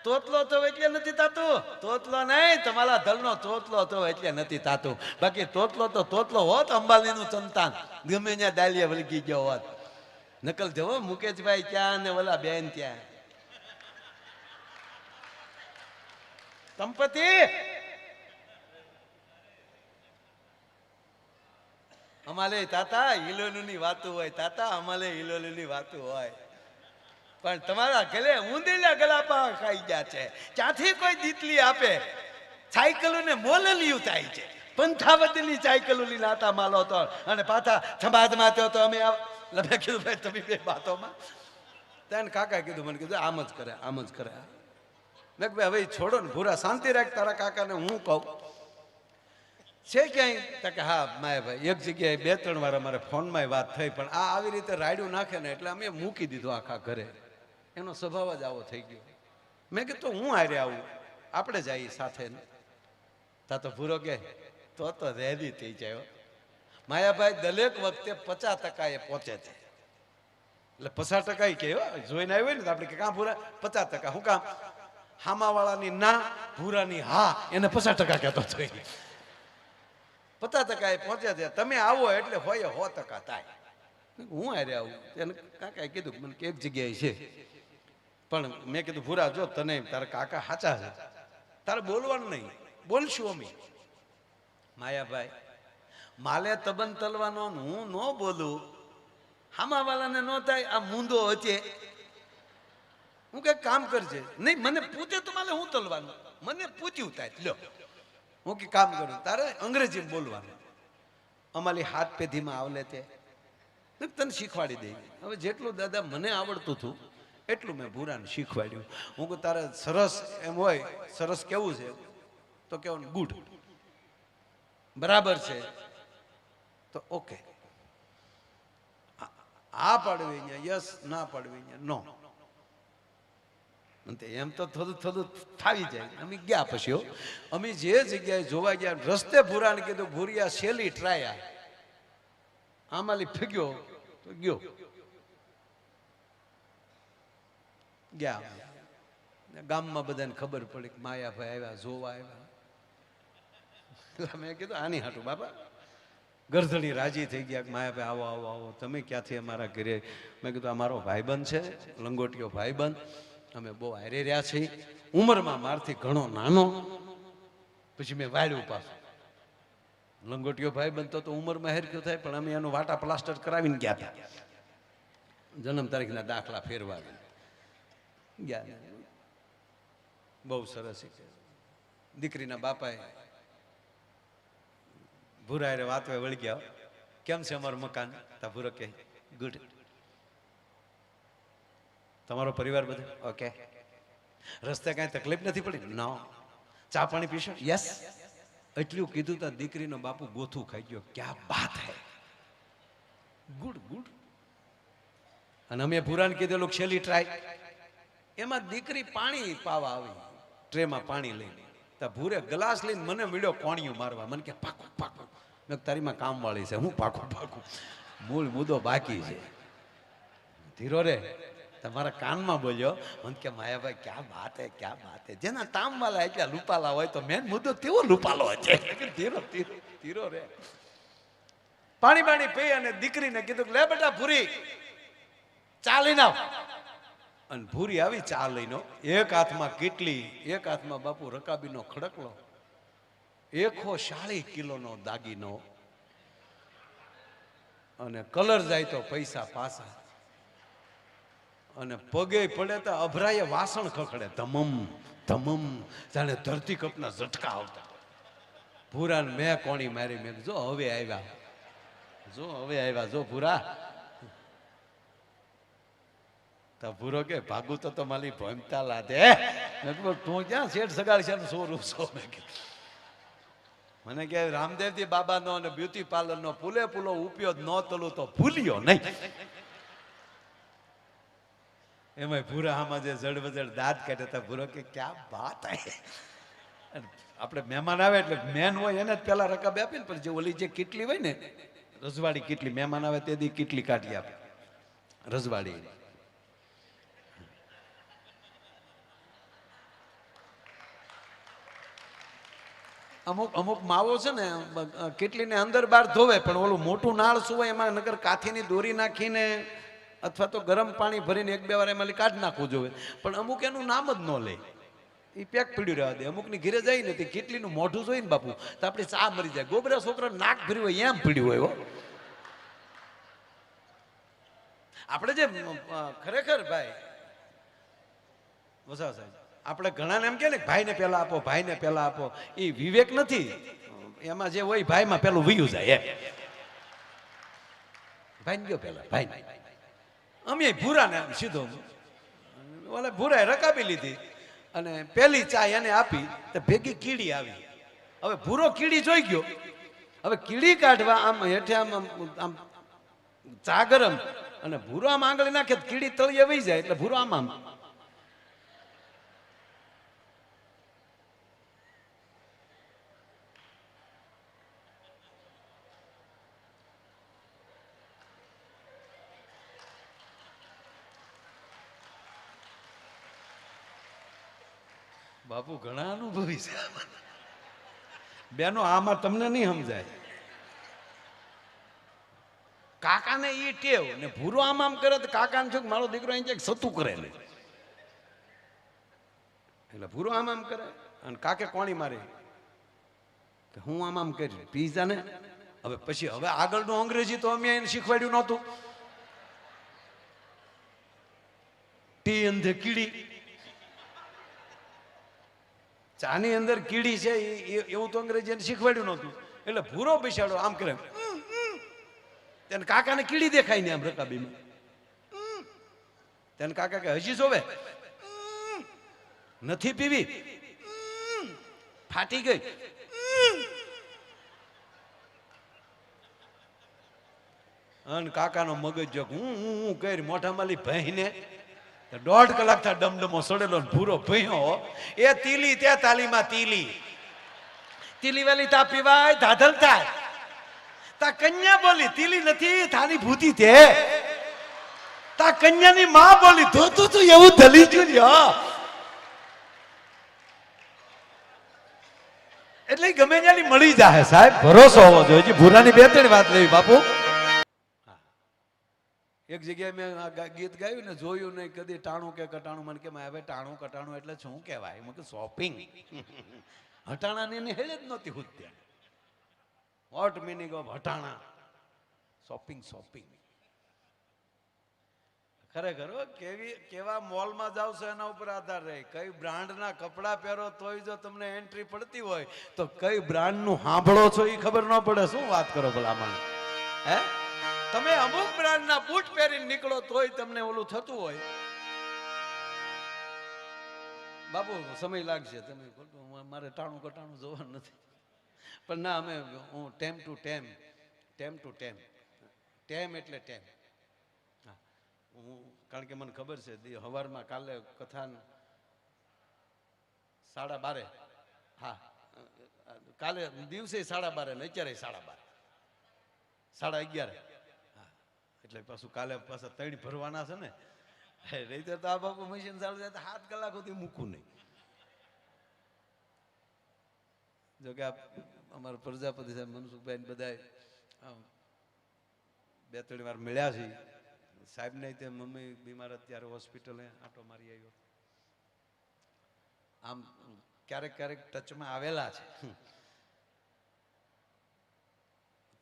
તોતલો તો એટલે નથી તાતું. તોતલો નહીં, તમારા દલનો તોતલો તો એટલે નથી તાતું. બાકી તોતલો તો તોતલો હોત, અંબાલીનું સંતાન ગમે ત્યાં દાલિયા વળગી ગયો હોત. નકલ જવો મુકેશભાઈ ક્યાં ને ઓલા બેન ત્યાં. સંપત્તિ અમાલે તાતા હિલોલુની વાતો હોય, તાતા અમાલે હિલોલુની વાતો હોય, પણ તમારા ગલે ઊંધેલા ગલાપા ખાઈ ગયા છે. ક્યાંથી કોઈ દીતલી આપે? સાયકલોને મોલલિયું થાય છે. પંથાવતીની સાયકલોની લાતા માલો તો અને પાછા સમાજમાં તો અમે લમે કીધું ભાઈ તમે બે વાતોમાં તેને કાકા કીધું, મને કીધું આમ જ કરે, આમ જ કરે. મેં ભાઈ હવે છોડો ને ભૂરા, શાંતિ રાખ. તારા કાકાને હું કહું છે ક્યાંય? કે હા માયાભાઈ એક જગ્યાએ 2-3 વાર અમારે ફોનમાં વાત થઈ, પણ આ આવી રીતે રાયડું નાખે ને એટલે અમે મૂકી દીધું આખા ઘરે. એનો સ્વભાવ જ આવો થઈ ગયો. મેં કીધું હું હારે આવું, આપણે જઈએ સાથે. તા તો ભૂરો કે તો રેડી થઈ જાય. માયાભાઈ દરેક વખતે 50% એ પહોંચે છે. એટલે 50% કે જોઈને આવ્યો ને તો આપણે કે કાં ભૂરા 50%? શું કામ? હામાવાળાની ના, ભૂરાની હા, એને 50% કહેતો થઈ. 50% એ પહોંચે છે. તમે આવો એટલે હોય 100% થાય. હું હારે આવું. એને કાકાએ કીધું મને કે એક જગ્યાએ છે, પણ મેં કીધું ભૂરા જો તને તારા કાકા સાચા છે, તારે બોલવાનું નહીં, બોલશું અમે. માયાભાઈ માલે તબન તલવાનો હું ન બોલું, હામાવાળાને ન થાય. આ મૂંદો હશે, હું કઈ કામ કરજે નહીં, મને પૂછે તો મારે હું તલવાનું, મને પૂછ્યું થાય લ્યો હું કે કામ કરું, તારે અંગ્રેજી બોલવાનું. અમારી હાથ પેઢીમાં આવલે તે તને શીખવાડી દઈ. હવે જેટલું દાદા મને આવડતું હતું એટલું મેં ભૂરાને શીખવાડ્યું. હું કહું તારે સરસ એમ હોય, સરસ કેવું છે તો કેવું ગુડ, બરાબર છે તો ઓકે, આ પાડવી અહીંયા યસ, ના પાડવી અહીંયા નો. એમ તો થોડું થોડું થાવી જાય. અમે ગયા પછી અમે જે જગ્યાએ જોવા ગયા રસ્તે ભૂરાને કીધું ભૂરિયા શેલી ટ્રાયા, આમાલી ફીગ્યો તો ગયો. ગયા ગામમાં બધાને ખબર પડી કે માયાભાઈ આવ્યા, જોવા આવ્યા. મેં કીધું આની હાટું બાપા. ગરધણી રાજી થઈ ગયા કે માયાભાઈ આવો આવો આવો, તમે ક્યાંથી અમારા ઘરે? મેં કીધું અમારો ભાઈબંધ છે, લંગોટીયો ભાઈબંધ, અમે બહુ હારે રહ્યા છીએ. ઉંમરમાં મારથી ઘણો નાનો. પછી મેં વાળ્યું પાછું. લંગોટીયો ભાઈબંધ તો ઉંમરમાં હેરખ્યો થાય, પણ અમે એનું વાટા પ્લાસ્ટર કરાવીને ગયા હતા. જન્મ તારીખના દાખલા ફેરવાવીને ગયા. બહુ સરસ. દીકરીના બાપાએ ભૂરા રે વાત વળી ગયા, કેમ છે અમારું મકાન? તા ભૂરો કે ગુડ. તમારો પરિવાર બધું ઓકે? રસ્તે કાંઈ તકલીફ નથી પડી? નો. ચા પાણી પીશો? યસ. એટલું કીધું તા દીકરીનો બાપુ ગોથું ખાઈ ગયો. ક્યાં બાત હે, ગુડ ગુડ. અને અમે ભૂરાને કીધેલું છેલ્લી ટ્રાય. એમાં દીકરી પાણી પાવા આવી ટ્રેમાં પાણી લઈને. તા ભૂરે ગ્લાસ લઈને મને મળ્યો કોણિયું મારવા. મને કે પાકું પાકું. મેં તારીમાં કામ વાળી છે, હું પાકું પાકું, મૂળ મુદ્દો બાકી છે. ધીરો રે તમારા કાનમાં બોલ્યો. મને કે માયાભાઈ ક્યાં બાત હે, ક્યાં બાત હે. જેના તામ વાળા એટલા રૂપાલા હોય તો મેન મુદ્દો તેવો રૂપાલો છે. ધીરો ધીરો ધીરો રે. પાણી પાણી પી અને દીકરીને કીધું લે બેટા ભૂરી ચા લઈને આવ. અને ભૂરી આવી ચા લઈને, એક હાથમાં કેટલી, એક હાથમાં બાપુ રકાબીનો ખડકલો, 140 કિલોનો દાગીનો, અને કલર જાય તો પૈસા પાછા, અને પગે પડે તો અભરાય વાસણ ખખડે ધમમ ધમમ, જાણે ધરતી કપના ઝટકા આવતા. ભૂરાને મેં કોણી મારી. મેં જો હવે આવ્યા, જો હવે આવ્યા, જો ભૂરા. તો ભૂરો કે ભાગું તો મારી ભમતા લાદે. તું ક્યાં શેઠ સગાડ છે સોરું સો? મને કે રામદેવજી બાબાનો અને બ્યુટી પાર્લરનો પૂરેપૂરો ઉપયોગ ન તલું તો ભૂલ્યો નહીં. એમાં ભૂરા આમાં જે જડબજડ દાંત કાઢ્યા. ભૂરો કે ક્યાં વાત હે. આપણે મહેમાન આવે એટલે મેન હોય એને જ પેલા રકાબ આપી ને, પણ જે ઓલી જે કેટલી હોય ને રજવાડી કેટલી, મહેમાન આવે તે દી કેટલી કાઢી આપે રજવાડી. અમુક અમુક માવો છે ને કેટલીને અંદર બહાર ધોવે, પણ ઓલું મોટું નાળ શું હોય એમાં નગર કાથીની દોરી નાખીને અથવા તો ગરમ પાણી ભરીને 1-2 વાર એમાં કાઢી નાખવું જોઈએ. પણ અમુક એનું નામ જ ન લે. એ પેક પીડ્યું રહેવા દે. અમુકની ઘરે જાય ને તે કેટલીનું મોઢું જોઈને બાપુ તો આપણે ચા મરી જાય. ગોબરા છોકરા નાક ભર્યું હોય એમ પીડ્યું હોય. આપણે જે ખરેખર ભાઈ વસાવા સાહેબ આપણે ઘણાને એમ કે ને ભાઈને પેલા આપો, ભાઈને પેલા આપો, એ વિવેક નથી. એમાં જે હોય ભાઈમાં પેલું વયું જાય એમ. ભાઈને ગયો પેલા ભાઈ. અમે ભૂરા ને સીધો ઓલે ભૂરાએ રકાબી લીધી અને પેલી ચા એને આપી તો ભેગી કીડી આવી. હવે ભૂરો કીડી જોઈ ગયો. હવે કીડી કાઢવા આમ હેઠે આમ આમ ચા ગરમ અને ભૂરો આમ આંગળી નાખે કીડી તળિયે વહી જાય એટલે ભૂરો આમ આમ બાપુ ઘણા અનુભવી છે બેનો. આમાં તમને નહીં સમજાય. કાકાને ઈ ટેવ ને ભૂરો આમ આમ કરે તો કાકાને શું મારો દીકરો અહીં સતું કરે ને એટલે ભૂરો આમ આમ કરે અને કાકે કોણી મારે કે હું આમ આમ કરી પીઝા ને. હવે પછી હવે આગળનું અંગ્રેજી તો અમે એને શીખવાડ્યું નહોતું. ટી અંધે કીડી, ચાની અંદર કીડી છે એવું તો અંગ્રેજી એને શીખવાડ્યું નહોતું. એટલે ભૂરો બેસાડો આમ કરે તેને કાકાને કીડી દેખાય ને આમ રકાબીમાં. તેને કાકા કે હજી જોવે નથી પીવી, ફાટી ગઈ. અને કાકાનો મગજ જો હું કરી મોઢા માલી ભાઈને 1.5 કલાક થા ડમડમો સડેલો ભૂરો ભયો. એ તીલી તે તાલીમાં તીલી તીલી વાલી તા પીવાય ધાધલ થાય. તા કન્યા બોલી તીલી નથી થાની ભૂતી તે. તા કન્યાની માં બોલી ધોતું તું એવું ધલી ગયું. એટલે ગમે ત્યાંની મળી જાય સાહેબ, ભરોસો હોવો જોઈએ. ભૂરાની 2-3 વાત લેવી બાપુ. એક જગ્યાએ મેં ગીત ગાયું ને જોયું નહીં કદી ટાણું કે કટાણું. મને કે હવે ટાણું કટાણું એટલે શું કહેવાય? મેં કે શોપિંગ. હટાણાની એને હેળે જ નહોતી હું ત્યાં. વોટ મિનિંગ ઓફ હટાણા? શોપિંગ. શોપિંગ ખરેખર કેવા મોલમાં જાવ છો એના ઉપર આધાર રહે. કઈ બ્રાન્ડના કપડા પહેરો તોય જો તમને એન્ટ્રી પડતી હોય તો કઈ બ્રાન્ડનું સાંભળો છો એ ખબર ન પડે. શું વાત કરો ભલામણ? હે તમે અમુક બ્રાન્ડના બૂટ પહેરીને નીકળો તોય તમને ઓલું થતું હોય. બાપુ સમય લાગશે, તમે મારે ટાણું કટાણું જોવાનું નથી. પણ ના અમે હું ટેમ ટુ ટેમ એટલે ટેમ. હા હું કારણ કે મને ખબર છે સવારમાં કાલે કથા 12:30. હા કાલે દિવસે 12:30 ને અત્યારે 11:30. એટલે પાછું કાલે પાછા 3 ભરવાના છે ને. રહી તો આ બાપુ મશીન ચાલુ થાય તો 7 કલાક સુધી મૂકું નહીં. જોકે અમારા પ્રજાપતિ સાહેબ મનસુખભાઈ બધા 2-3 વાર મળ્યા છે. સાહેબ ને તે મમ્મી બીમાર અત્યારે હોસ્પિટલે આંટો મારી આવ્યો. આમ ક્યારેક ટચમાં આવેલા છે.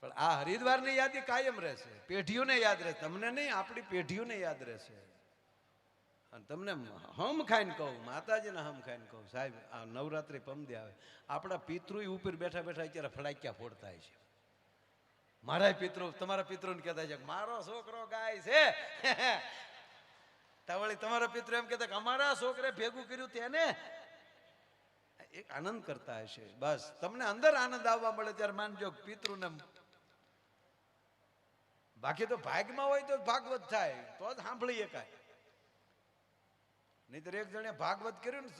પણ આ હરિદ્વારની યાદી કાયમ રહેશે, પેઢીઓને યાદ રહેશે. તમને નહીં, આપણી પેઢીઓને યાદ રહેશે. અને તમને હમ ખાઈને કહું, માતાજીને હમ ખાઈને કહું સાહેબ, આ નવરાત્રી પમદી આવે આપણા પિતૃ ઉપર બેઠા બેઠા અત્યારે ફડાક્યા ફોડતા છે. મારા પિતૃ તમારા પિતૃને કહેતા છે મારો છોકરો ગાય છે. તાવળી તમારા પિતૃ એમ કહેતા કે અમારા છોકરે ભેગું કર્યું તેને એક આનંદ કરતા હશે. બસ તમને અંદર આનંદ આવવા મળે ત્યારે માનજો પિતૃને. બાકી તો ભાગમાં હોય તો ભાગવત થાય તો જ સાંભળીએ કાંઈ. નહીતર એક જણે ભાગવત કર્યું ને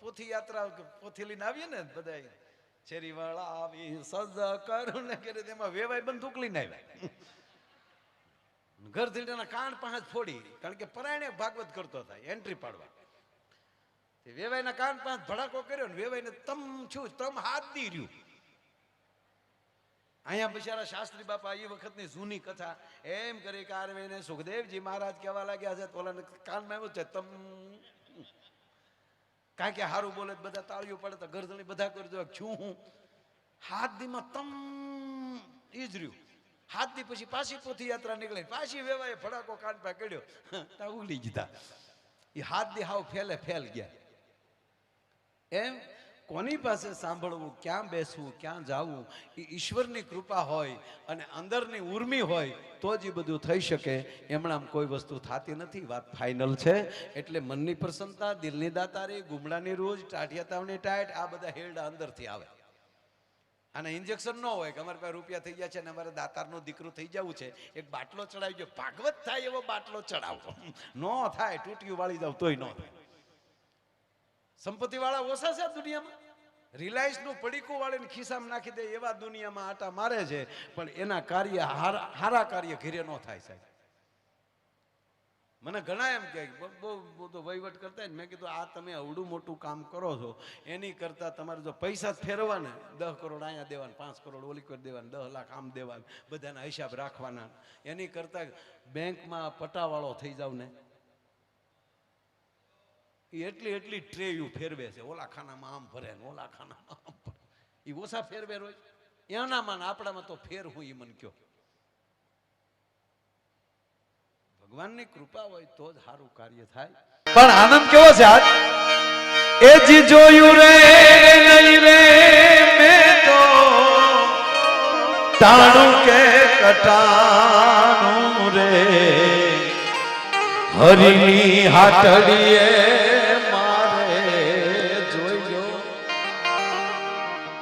પોથી યાત્રા પોથી લઈને આવીએ ને બધા શેરી વાળા આવી સજા કરું ને કરે તેમાં વેવાય બંદૂક લઈને આવ્યા. ઘર થી કાન પાંચ ફોડી, કારણ કે પરાયણે ભાગવત કરતો હતા એન્ટ્રી પાડવા. વેવાયના કાન પાંચ ભડાકો કર્યો ને વેવાઈને તમ હાથ દી રહ્યું. અહીંયા બિચારા શાસ્ત્રી બાપા એ વખતની જૂની કથા એમ કરી કારવેને સુખદેવજી મહારાજ કહેવા લાગ્યા છે તો કાનમાં આવ્યું છે તમ. કાંઈ કે સારું બોલે બધા તાળીઓ પડે તો ગરદણી બધા કરજો છું હું હાથ દીમાં તમ ઈ જ રહ્યું. હાથ દી પછી પાછી પોથી યાત્રા નીકળે પાછી વેવાય ફડાકો કાનપા કર્યો તા ઉગલી જીધા. એ હાથ દી હાવ ફેલે ફેલ ગયા. એમ કોની પાસે સાંભળવું, ક્યાં બેસવું, ક્યાં જાવું, એ ઈશ્વરની કૃપા હોય અને અંદરની ઉર્મી હોય તો જ એ બધું થઈ શકે. એમણામ કોઈ વસ્તુ થતી નથી. વાત ફાઇનલ છે. એટલે મનની પ્રસન્નતા, દિલની દાતારી, ગુમડાની રોજ, ટાઢિયા તાવની ટાઈટ, આ બધા હેરડા અંદરથી આવે. અને ઇન્જેક્શન ન હોય કે અમારે પાસે રૂપિયા થઈ ગયા છે ને અમારે દાતારનું દીકરું થઈ જવું છે, એક બાટલો ચડાવી ગયો, ભાગવત થાય એવો બાટલો ચડાવો. ન થાય, તૂટિયું વાળી જાવ તોય ન થાય. સંપત્તિ વાળા ઓછા છે દુનિયામાં. રિલાયન્સ નું પડીકું વાળીને ખિસ્સામાં નાખી દે એવા દુનિયામાં આટા મારે છે, પણ એના કાર્ય હારા કાર્ય ઘરે ન થાય સાહેબ. મને ઘણા એમ કે બહુ તો વહીવટ કરતા ને મેં કીધું આ તમે અવડું મોટું કામ કરો છો એની કરતા તમારે જો પૈસા જ ફેરવા ને 10 કરોડ અહીંયા દેવાના, 5 કરોડ ઓલી કરી દેવાના, 10 લાખ આમ દેવાના, બધાના હિસાબ રાખવાના, એની કરતા બેંકમાં પટાવાળો થઈ જાવ ને. એટલી ટ્રેયું ફેરવે છે, ઓલા ખાનામાં આમ ભરે ને ઓલા ખાનામાં આમ ભરે. એ ઓછા ફેરવે રોજ એનામાં આપણામાં તો ફેર હું એ મન કયો. ભગવાનની કૃપા હોય તો જ સારું કાર્ય થાય. પણ આનંદ કેવો છે આજ? એ જી જોયું રે નહીં રે મેં તો તાણું કે કટાણું રે હરિની હાટડીએ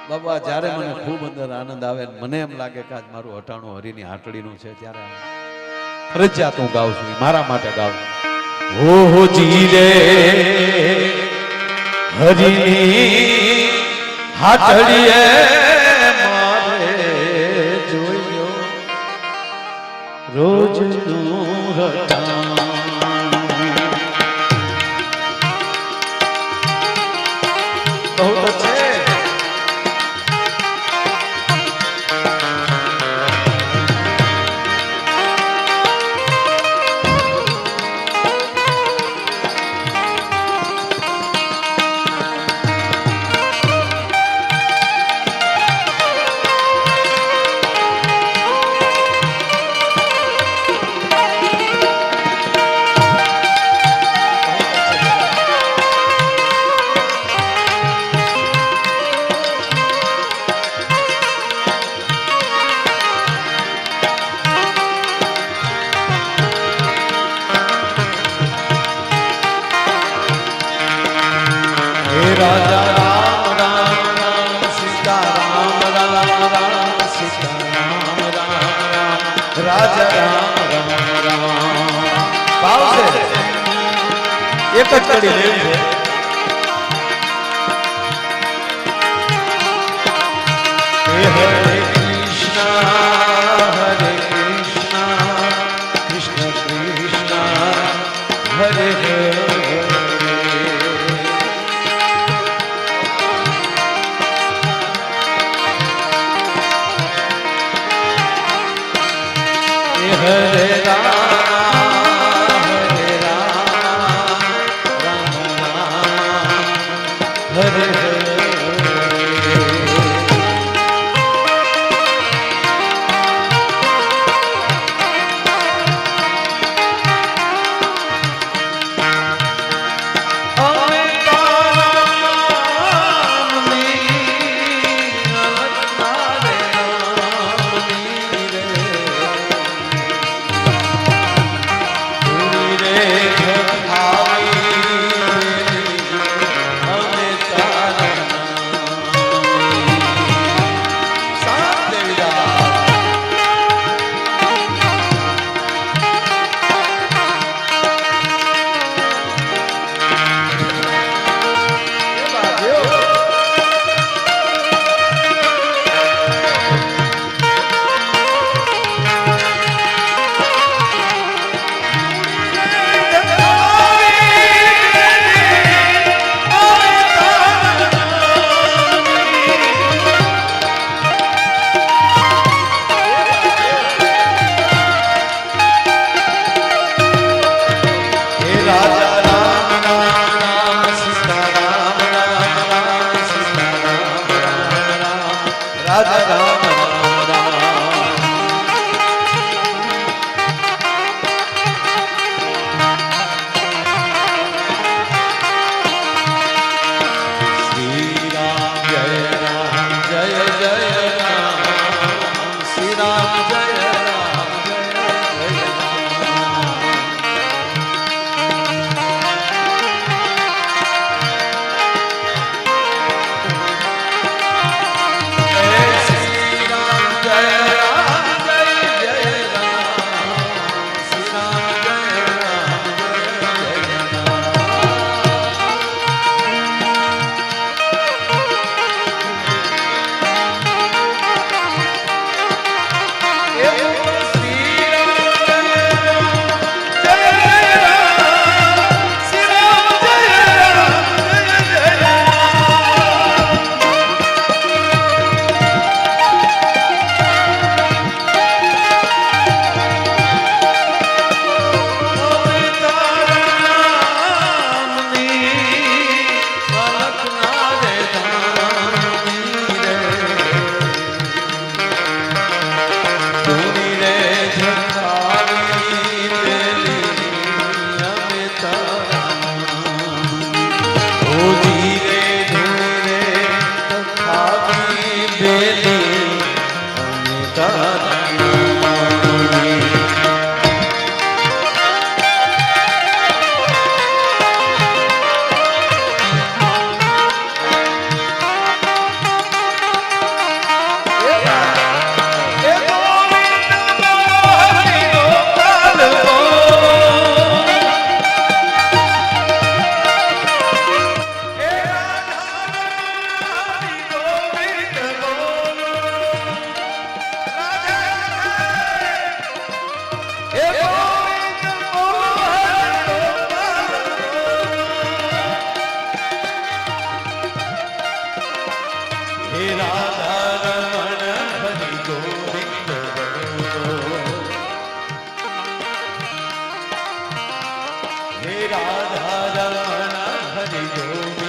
બાબા. જ્યારે મને ખૂબ અંદર આનંદ આવે મને એમ લાગે કે આજ મારું હટાણું હરિની હાટડીનું છે, ત્યારે ફરજિયાત હું ગાઉં છું, મારા માટે ગાઉં છું. હો જી રે હરિની હાટડીએ મારે જોયો રોજનું હટાણું. બહુ તો છે. રાજા રામ રામ રામ સીતા રામ રામ રામ સીતા રામ રામ રામ રાજા રામ રામ રામ. ભાવ છે એક જ કડી લેવી છે. હરે કૃષ્ણ કૃષ્ણ કૃષ્ણ હરે હરે. Hare Rama, Hare Rama, Rama Rama, Radha રમણ હરિ ગોવિંદ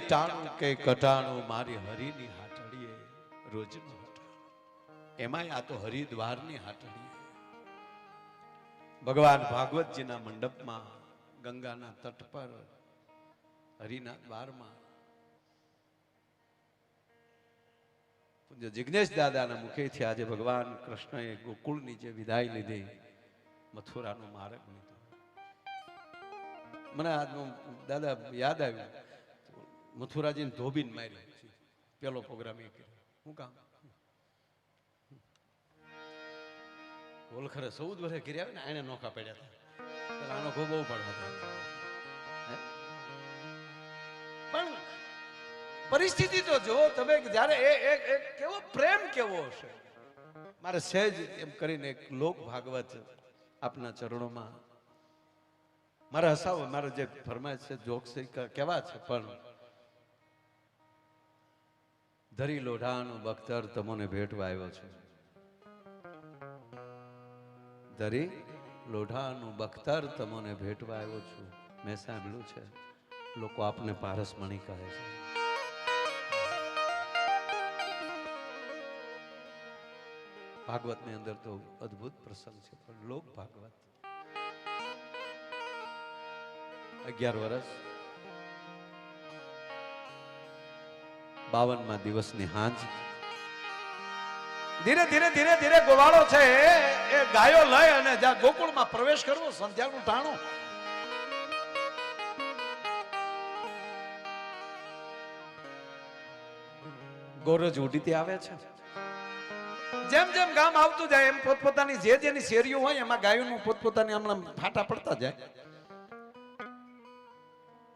ટાણું કે કટાણું મારી હરિની હાટડીએ રોજનું હટાણું એમાંય આ તો હરિદ્વારની હાટડીએ ભગવાન ભાગવતજીના મંડપમાં ગંગાના તટ પર હરિના દ્વારમાં પૂજ્ય જિગ્નેશ દાદાના મુખેથી આજે ભગવાન કૃષ્ણએ ગોકુળની જે વિદાય લીધી મથુરાનો માર્ગ લીધો મને આજનું દાદા યાદ આવ્યું મથુરાજીને ધોબીને માર્યો પેલો પ્રોગ્રામ એ કર્યો શું કામ ઓલખરે 14 વર્ષે કર્યા ને એને નોખા પડ્યા હતા આનો ખો બહુ પડવા પણ પરિસ્થિતિ તો જો તમે જ્યારે કેવો પ્રેમ કેવો હશે મારે સહેજ એમ કરીને એક લોક ભાગવત આપના ચરણોમાં મારે હસાવો મારે જે ફરમાઈશ છે જોક છે કેવા છે પણ ધરી લોઢાનું બખ્તર તમને ભેટવા આવ્યો છે ધરી લોઢાનું બખ્તર તમને ભેટવા આવ્યો છું મેં સાંભળ્યું છે લોકો આપને પારસમણી કહે છે ભાગવત ની અંદર તો અદ્ભુત પ્રસંગ છે પણ લોક ભાગવત 11 વર્ષ 52મા દિવસની હાંજ ધીરે ધીરે ધીરે ધીરે ગોવાળો છે એ ગાયો લઈ અને જ્યાં ગોકુળમાં પ્રવેશ કરવો સંધ્યાનું ટાણું ગોરજ ઉડીતી આવે છે જેમ જેમ ગામ આવતું જાય એમ પોતપોતાની જે જેની શેરીઓ હોય એમાં ગાયોનું પોતપોતાની હમણાં ફાટા પડતા જાય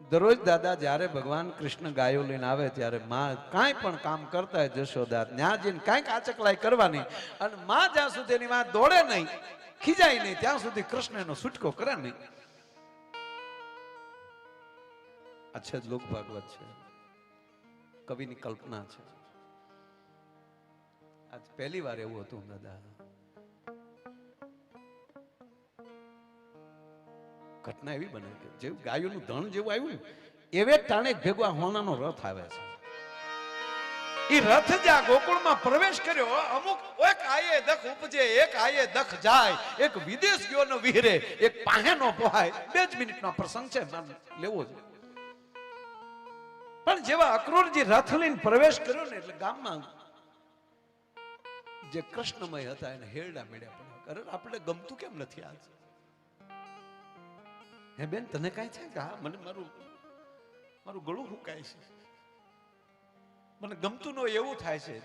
દરરોજ દાદા જ્યારે ભગવાન કૃષ્ણ ગાયો લઈને આવે ત્યારે માં કાંઈ પણ કામ કરતા હોય જશોદા ત્યાં જઈને કાંઈક આચકલાઈ કરવાની અને માં જ્યાં સુધી એની માં દોડે નહીં ખીજાય નહીં ત્યાં સુધી કૃષ્ણ એનો છૂટકો કરે નહીં આ છે લોક ભાગવત છે કવિની કલ્પના છે આજ પહેલી વાર એવું હતું દાદા ઘટના એવી બને કે જેવું ગાયોનું ધણ જેવું આવ્યું ને એવે ટાણે ભેગો હોનાનો રથ આવે છે ઈ રથ જ્યાં ગોકુળમાં પ્રવેશ કર્યો, અમુક એક આયે દખ ઉપજે, એક આયે દખ જાય, એક વિદેશ ગયો નો વિહરે, એક પાહેનો પોહાય. 2 જ મિનિટનો પ્રસંગ છે, મારે લેવો છે. પણ જેવા અક્રૂરજી રથ લઈને પ્રવેશ કર્યો ને એટલે ગામમાં જે કૃષ્ણમય હતા એને હેરડા મેળ્યા પડ્યા. અરે આપણે ગમતું કેમ નથી આજ? હે બેન, તને કાંઈ છે કે? હા, મને મારું ગળું હુકાય છે, મને ગમતું ન એવું થાય છે,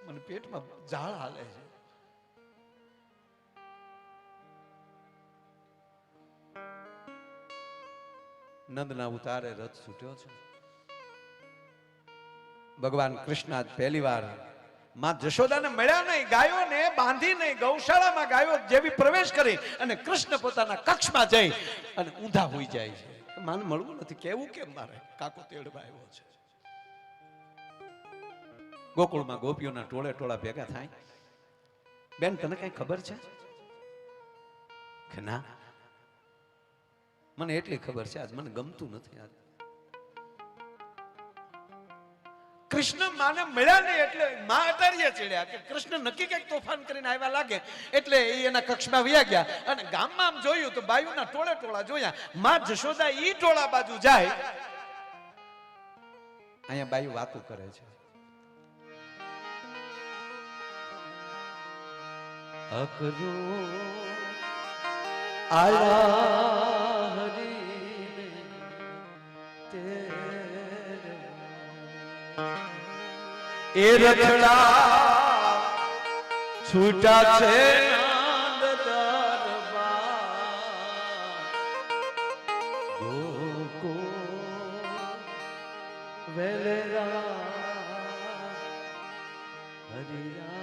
મને પેટમાં ઝાળ હાલે છે. નંદના ઉતારે રથ છૂટ્યો છે. ભગવાન કૃષ્ણ આજ પહેલી વાર માં જશોદાને મળ્યા નહીં, ગાયોને બાંધી નહીં, ગૌશાળામાં ગાયો જેવી પ્રવેશ કરી અને કૃષ્ણ પોતાના કક્ષમાં જઈ અને ઊંધા હોઈ જાય છે. માને મળવું નથી, કેવું કેમ મારે? કાકો તેડવા આવ્યો છે. ગોકુળમાં ગોપીઓના ટોળે ટોળા ભેગા થાય. બેન, તને કઈ ખબર છે કે ના? મને એટલી ખબર છે, આજ મને ગમતું નથી. આજ કૃષ્ણ માને મળ્યા નહીં એટલે માં અટારીએ ચડ્યા કે કૃષ્ણ નક્કી કઈક તોફાન કરીને આવ્યા લાગે, એટલે એ એના કક્ષમાં વયા ગયા. અને ગામમાં આમ જોયું તો બાયુના ટોળે ટોળા જોયા. માં જશોદા ઈ ટોળા બાજુ જાય, અહીંયા બાયુ વાતો કરે છે. અકરો આયા હરી તેરે એ રખડા છૂટા છે નંદ દરબાર ગોકો વેલેરા હરિયા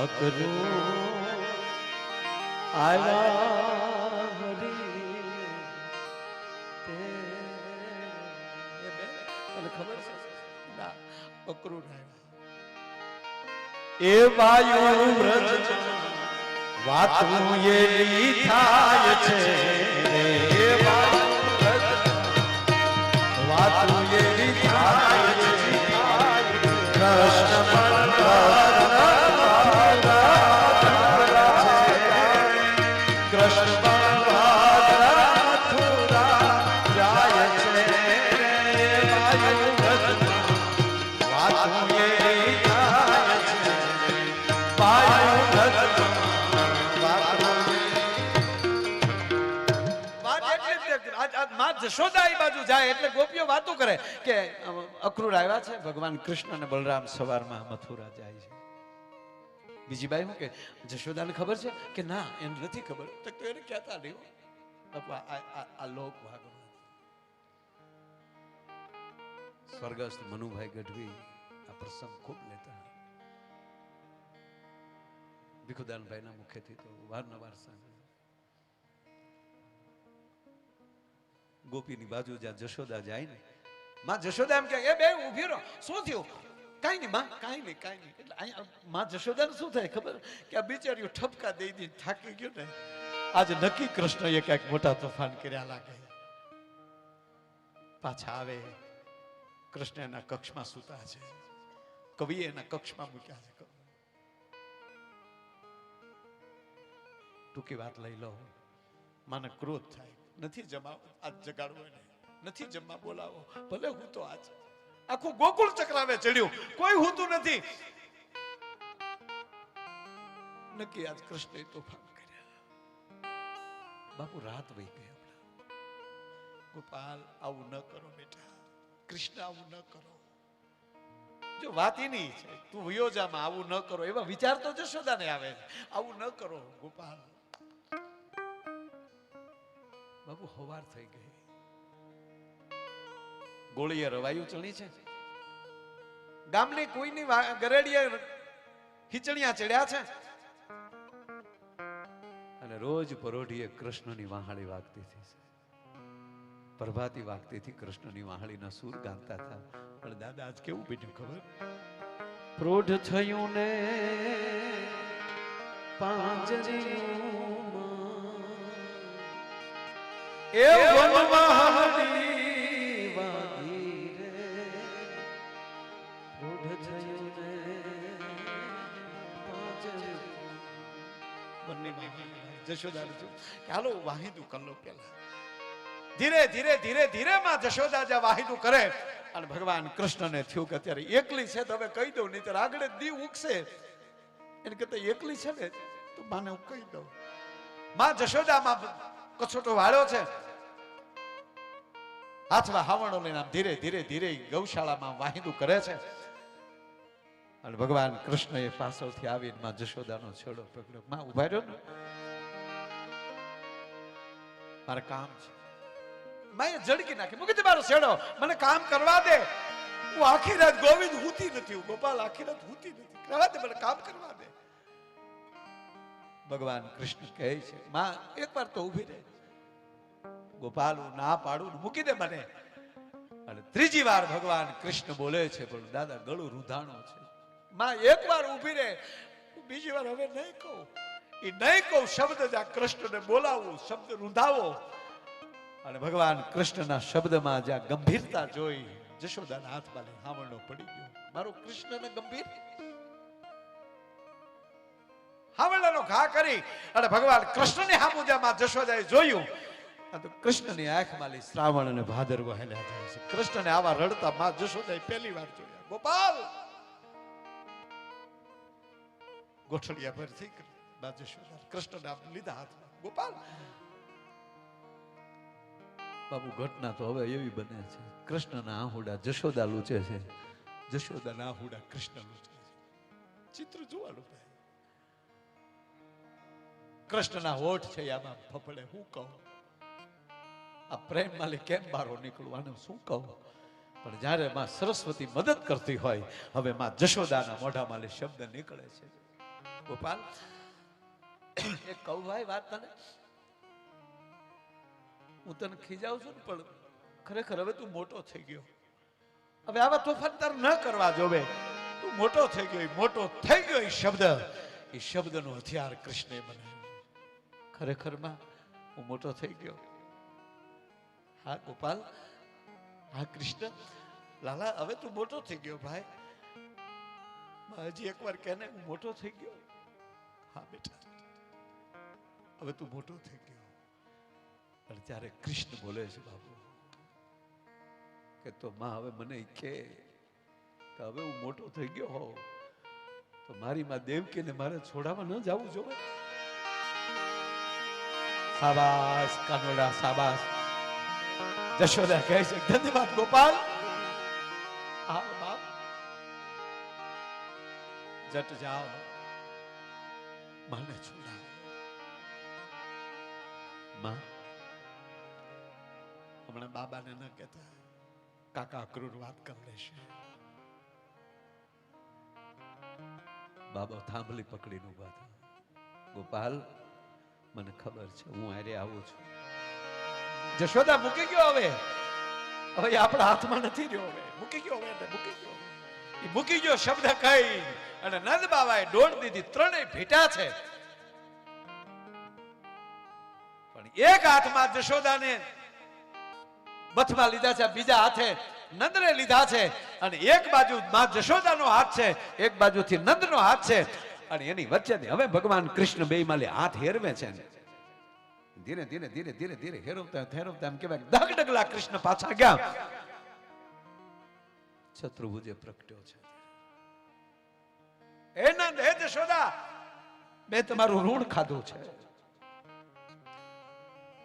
અકરો આયા હરી તે. તને ખબર છે? ના, અકરો એ વાયુ વ્રજ વાતું એવી થાય છે, એ વાયુ વ્રજ વાતું એવી થાય છે. કૃષ્ણ જશોદા એ બાજુ જાય એટલે ગોપીઓ વાતો કરે કે અક્રૂર આવ્યા છે. ભગવાન કૃષ્ણ અને બલરામ સવારમાં મથુરા જાય છે. બીજી બાઈ શું કે જશોદાને ખબર છે કે ના? એને નથી ખબર. તો એને કહેતા નહીં. આ લોક ભાગવત સ્વર્ગસ્થ મનુભાઈ ગઢવી આ પ્રસંગ ખૂબ લેતા. ભીખુદાનભાઈના મુખેથી તો વારંવાર સાંભળ્યું. ગોપીની બાજુ જ્યાં જશોદા જાય ને, માં જશોદા એમ કે એ બે ઊભી રહો, શું થયું? કાઈ નહીં માં, કાઈ નહીં, કાઈ નહીં. એટલે અહીંયા માં જશોદાને શું થાય ખબર? કે આ બિચારીઓ ઠપકા દઈ દઈ થાકી ગયો ને, આજે નક્કી કૃષ્ણએ ક્યાંક મોટા તોફાન કર્યા લાગે. પાછા આવે, કૃષ્ણ એના કક્ષમાં સૂતા છે, કવિએ એના કક્ષમાં મૂક્યા છે. ટૂંકી વાત લઈ લો, માને ક્રોધ થાય, નથી જમાવો આજ જગાડવો એને, નથી જમવા બોલાવો, ભલે હું તો આજ આખું ગોકુળ ચક્રાવે ચડ્યું, કોઈ હોતું નથી. નક્કી આજ કૃષ્ણએ તોફાન કર્યા. બાપુ રાત વહી ગઈ. ગોપાલ આવું ન કરો બેટા, કૃષ્ણ આવું ન કરો. જો વાત એની છે, તું વયોજામાં આવું ન કરો, એવા વિચાર તો જશોદાને આવે. આવું ન કરો ગોપાલ. બાબુ હવાર થઈ ગઈ. ગોળીએ રવાયું ચણી છે. ગામની કોઈની ગરેડીએ ખીચડિયા ચડ્યા છે. અને રોજ પરોઢીએ કૃષ્ણની વાહાળી વાગતી હતી. પ્રભાતી વાગતી હતી. કૃષ્ણની વાહાળીના સૂર ગાતા હતા. પણ દાદા આજ કેવું બીજું ખબર? પ્રોઢ થયું ને પાંજરીમાં એ વનવાહડી જશોદાને થયું કે હાલો વાહિદું કરી લો પેલા. ધીરે ધીરે ધીરે ધીરે માં જશોદા જ્યાં વાહિદું કરે અને ભગવાન કૃષ્ણને થયું કે અત્યારે એકલી છે તો હવે કહી દઉં, નહીં તો આગળ દી ઉગશે એને કરતા એકલી છે ને તો માને હું કહી દઉં. માં જશોદામાં કછોટો વાળ્યો છે, હાથમાં હાવણો લઈને આમ ધીરે ધીરે ધીરે ગૌશાળામાં વાહિદું કરે છે અને ભગવાન કૃષ્ણ એ પાછળથી આવીને માં જશોદાનો છેડો પકડ્યો. માં ઉભા રહ્યો ને, મારે કામ છે. માં એ ઝડકી નાખી, મૂકી દે મારો છેડો, મને કામ કરવા દે. હું આખી રાત ગોવિંદ હુતી નથી, હું ગોપાલ આખી રાત હુતી નથી, કરવા દે, મને કામ કરવા દે. ભગવાન કૃષ્ણ કહે છે માં એકવાર તો ઊભી રહે. ગોપાલ હું ના પાડું, મૂકી દે મને. અને ત્રીજી વાર ભગવાન કૃષ્ણ બોલે છે પણ દાદા ગળું રૂધાણું છે. માં એકવાર ઊભી રહે, બીજી વાર હવે નહીં કહું. એ નહીં કહું શબ્દ જ્યાં કૃષ્ણને બોલાવું, શબ્દ રૂંધાવો. અને ભગવાન કૃષ્ણના શબ્દમાં જ્યાં ગંભીરતા જોઈ જશોદાના હાથમાં હાવણો પડી ગયો. મારો કૃષ્ણને ગંભીર હાવણનો ઘા કરી અને ભગવાન કૃષ્ણની સામું જ્યાં જશોદાએ જોયું તો કૃષ્ણની આંખમાં શ્રાવણ અને ભાદરવો હેલ્યા જાય છે. કૃષ્ણને આવા રડતા માં જશોદાએ પહેલી વાર જોયા. ગોપાલ ગોઠડિયા પરથી માં જશોદા કૃષ્ણને આપ લીધા હાથમાં. ગોપાલ બાબુ ઘટના તો હવે એવી બને છે, કૃષ્ણના આહુડા જશોદા લૂચે છે, જશોદાના આહુડા કૃષ્ણ લૂચે છે. ચિત્ર જોવાનું ભાઈ. કૃષ્ણના હોઠ છે આમાં ફફડે. હું કહું આ પ્રેમ માલી કેમ બારો નીકળવાનું શું કહું. પણ જ્યારે માં સરસ્વતી મદદ કરતી હોય હવે માં જશોદાના મોઢા માલી શબ્દ નીકળે છે. ગોપાલ એક કહું ભાઈ વાત તને, હું તને ખીજાવું છું ને પણ ખરેખર હવે તું મોટો થઈ ગયો, હવે આવા તોફાન તાર ન કરવા જોવે. તું મોટો થઈ ગયો, મોટો થઈ ગયો. એ શબ્દનો હથિયાર કૃષ્ણે બનાવ્યો. ખરેખર માં હું મોટો થઈ ગયો. હા ગોપાલ, હા કૃષ્ણ, લાલા હવે તું મોટો થઈ ગયો ભાઈ. હજી એકવાર કહે ને હું મોટો થઈ ગયો. હા બેટા હવે તું મોટો થઈ ગયો. અને ત્યારે કૃષ્ણ બોલે છે બાબુ કે તો માં હવે મને કે હવે હું મોટો થઈ ગયો હોઉં તો મારી માં દેવકીને મારે છોડાવવા ન જવું જોવે. શાબાશ કાનોડા શાબાશ. જશોદા કહે છે ધન્યવાદ ગોપાલ. હા બાપ જટ જાઓ મને છોડાવો. માં હમણાં બાબાને ન કહેતા, કાકા ક્રૂર વાત કરી લેશે. બાબા થાંભલી પકડીને ઉભા થયા. ગોપાલ મને ખબર છે હું આરે આવું છું. જશોદા મૂકી ગયો, હવે આપણા હાથમાં નથી રહ્યો. હવે મૂકી ગયો, એ મૂકી ગયો શબ્દ કહી અને નંદ બાબાએ દોડ દીધી. ત્રણેય ભેટા છે પણ એક હાથમાં જશોદાને બથમાં લીધા છે, બીજા હાથે નંદને લીધા છે. અને એક બાજુ માં જશોદાનો હાથ છે, એક બાજુથી નંદનો હાથ છે. અને એની વચ્ચેથી હવે ભગવાન કૃષ્ણ બે માલે હાથ હેરવે છે. ધીરે ધીરે ધીરે ધીરે ધીરે હેરવતા હેરવતા એમ કહેવાય દગ ડગલા કૃષ્ણ પાછા ગયા. શત્રુભુજે પ્રગટ્યો છે. હે નંદ, હે જશોદા, મેં તમારું ઋણ ખાધું છે.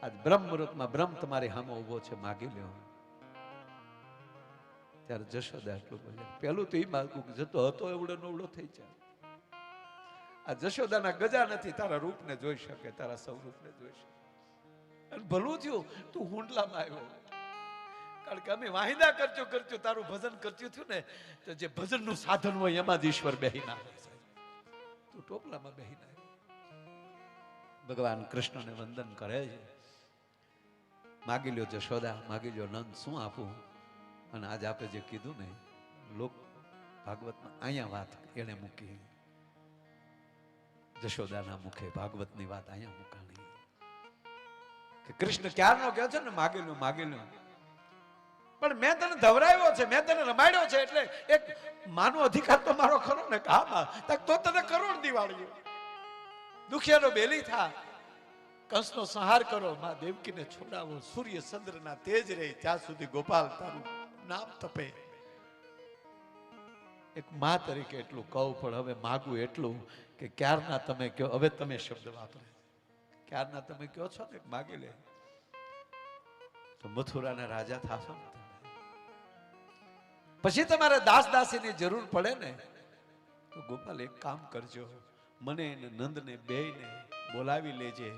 આજ બ્રહ્મ મુહૂર્તમાં બ્રહ્મ તમારી સામે ઉભો છે, માગી લ્યો. ત્યારે જશોદા એટલું બોલ્યા. પેલું તો એ માગું જતો હતો એવડો નવડો થઈ જાય. આ જશોદાના ગજા નથી, તારા રૂપને જોઈ શકે, તારા સ્વરૂપને જોઈ શકે. અને ભલું થયું તું હુંડલામાં આવ્યો, કારણ કે અમે વાહિદા કરજો તારું ભજન કરતું થયું ને તો જે ભજનનું સાધન હોય એમાં જ ઈશ્વર બેહી ના હોય. તું ટોપલામાં બેહી ના આવ્યો. ભગવાન કૃષ્ણને વંદન કરે છે. માગી લ્યો જશોદા, માગી લ્યો નંદ, શું આપું. અને આજ આપણે જે કીધું ને લોક ભાગવતમાં અહીંયા વાત એને મૂકી. જશોદાના મુખે ભાગવતની વાત અહીંયા મુકાણી કે કૃષ્ણ ક્યારનો કહે છે ને માગી લો પણ મેં તને ધવરાવ્યો છે, મેં તને રમાડ્યો છે, એટલે એક માનો અધિકાર તો મારો ખરો ને. કામાં તો તને કરોડ દિવાળી દુખિયાનો બેલી થા કંસનો સંહાર કરો, માં દેવકીને છોડાવો, સૂર્ય ચંદ્રના તેજ રહે ત્યાં સુધી ગોપાલ તારું નામ તપે. એક માં તરીકે એટલું કહું, પણ હવે માગું એટલું કે ક્યારના તમે કહો, હવે તમે શબ્દ વાપરે, ક્યારના તમે કહો છો ને માગી લે તો મથુરાના રાજા થાશો ને. પછી તમારે દાસ દાસીની જરૂર પડે ને તો ગોપાલ એક કામ કરજો, મને ને નંદને બેયને બોલાવી લેજે,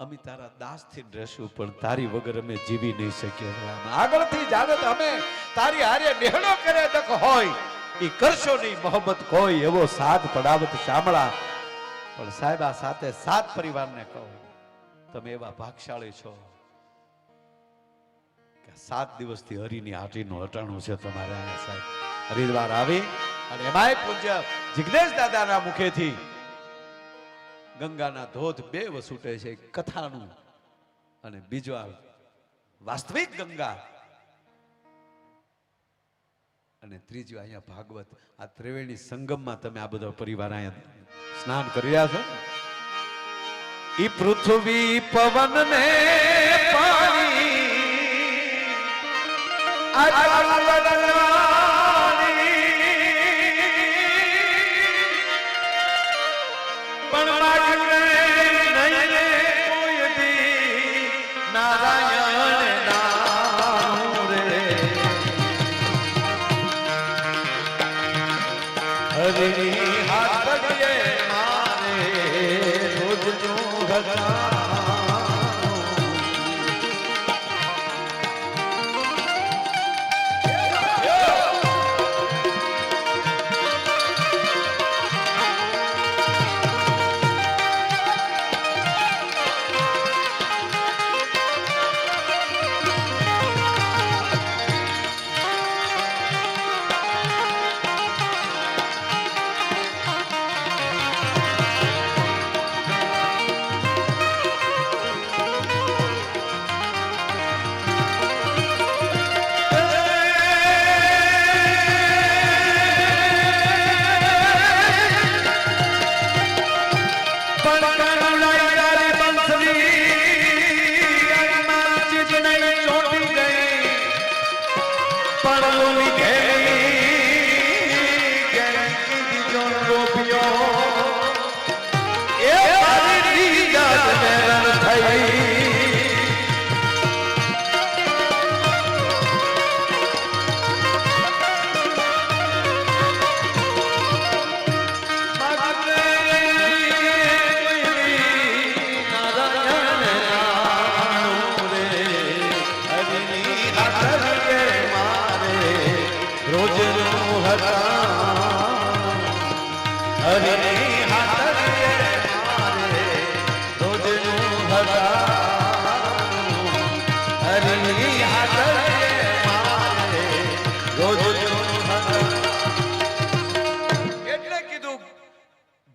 અમે તારા દાસથી રહેશું, પણ તારી વગર અમે જીવી નહીં શકીએ. આગળથી જાણે તો અમે તારી હારે નેહડો કરે ડક હોય ઈ કરશો નહીં મોહબ્બત કોઈ, એવો સાથ પડાવત શામળા. પણ સાહેબ આ સાથે 7 પરિવારને કહો, તમે એવા ભાગશાળી છો કે 7 દિવસથી હરિની હાટીનું હટાણું છે તમારે. અહીંયા સાહેબ હરિદ્વાર આવી અને એમાંય પૂજ્ય જિગ્નેશ દાદાના મુખેથી ગંગાના ધોધ 2 વસૂટે છે, કથાનું અને બીજો આ વાસ્તવિક ગંગા, અને ત્રીજું અહીંયા ભાગવત. આ ત્રિવેણી સંગમમાં તમે આ બધો પરિવાર અહીંયા સ્નાન કરી રહ્યા છો. ઈ પૃથ્વી પવન ને પાણી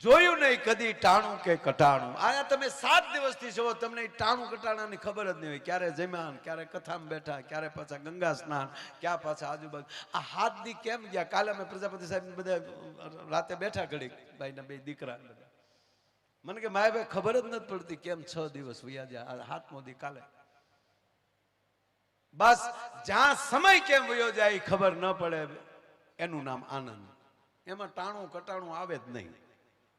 જોયું નહીં કદી ટાણું કે કટાણું. આયા તમે 7 દિવસથી છો, તમને ટાણું કટાણાની ખબર જ નહીં હોય. ક્યારે જમ્યા, ક્યારે કથામાં બેઠા, ક્યારે પાછા ગંગા સ્નાન, ક્યાં પાછા આજુબાજુ. આ 7 દી કેમ ગયા? કાલે અમે પ્રજાપતિ સાહેબ બધા રાતે બેઠા ઘડી, ભાઈના 2 દીકરા. મને કે માયાભાઈ ખબર જ નથી પડતી કેમ 6 દિવસ વયા જાય. 7મો દી કાલે. બસ જ્યાં સમય કેમ વયો જાય ખબર ન પડે, એનું નામ આનંદ. એમાં ટાણું કટાણું આવે જ નહીં.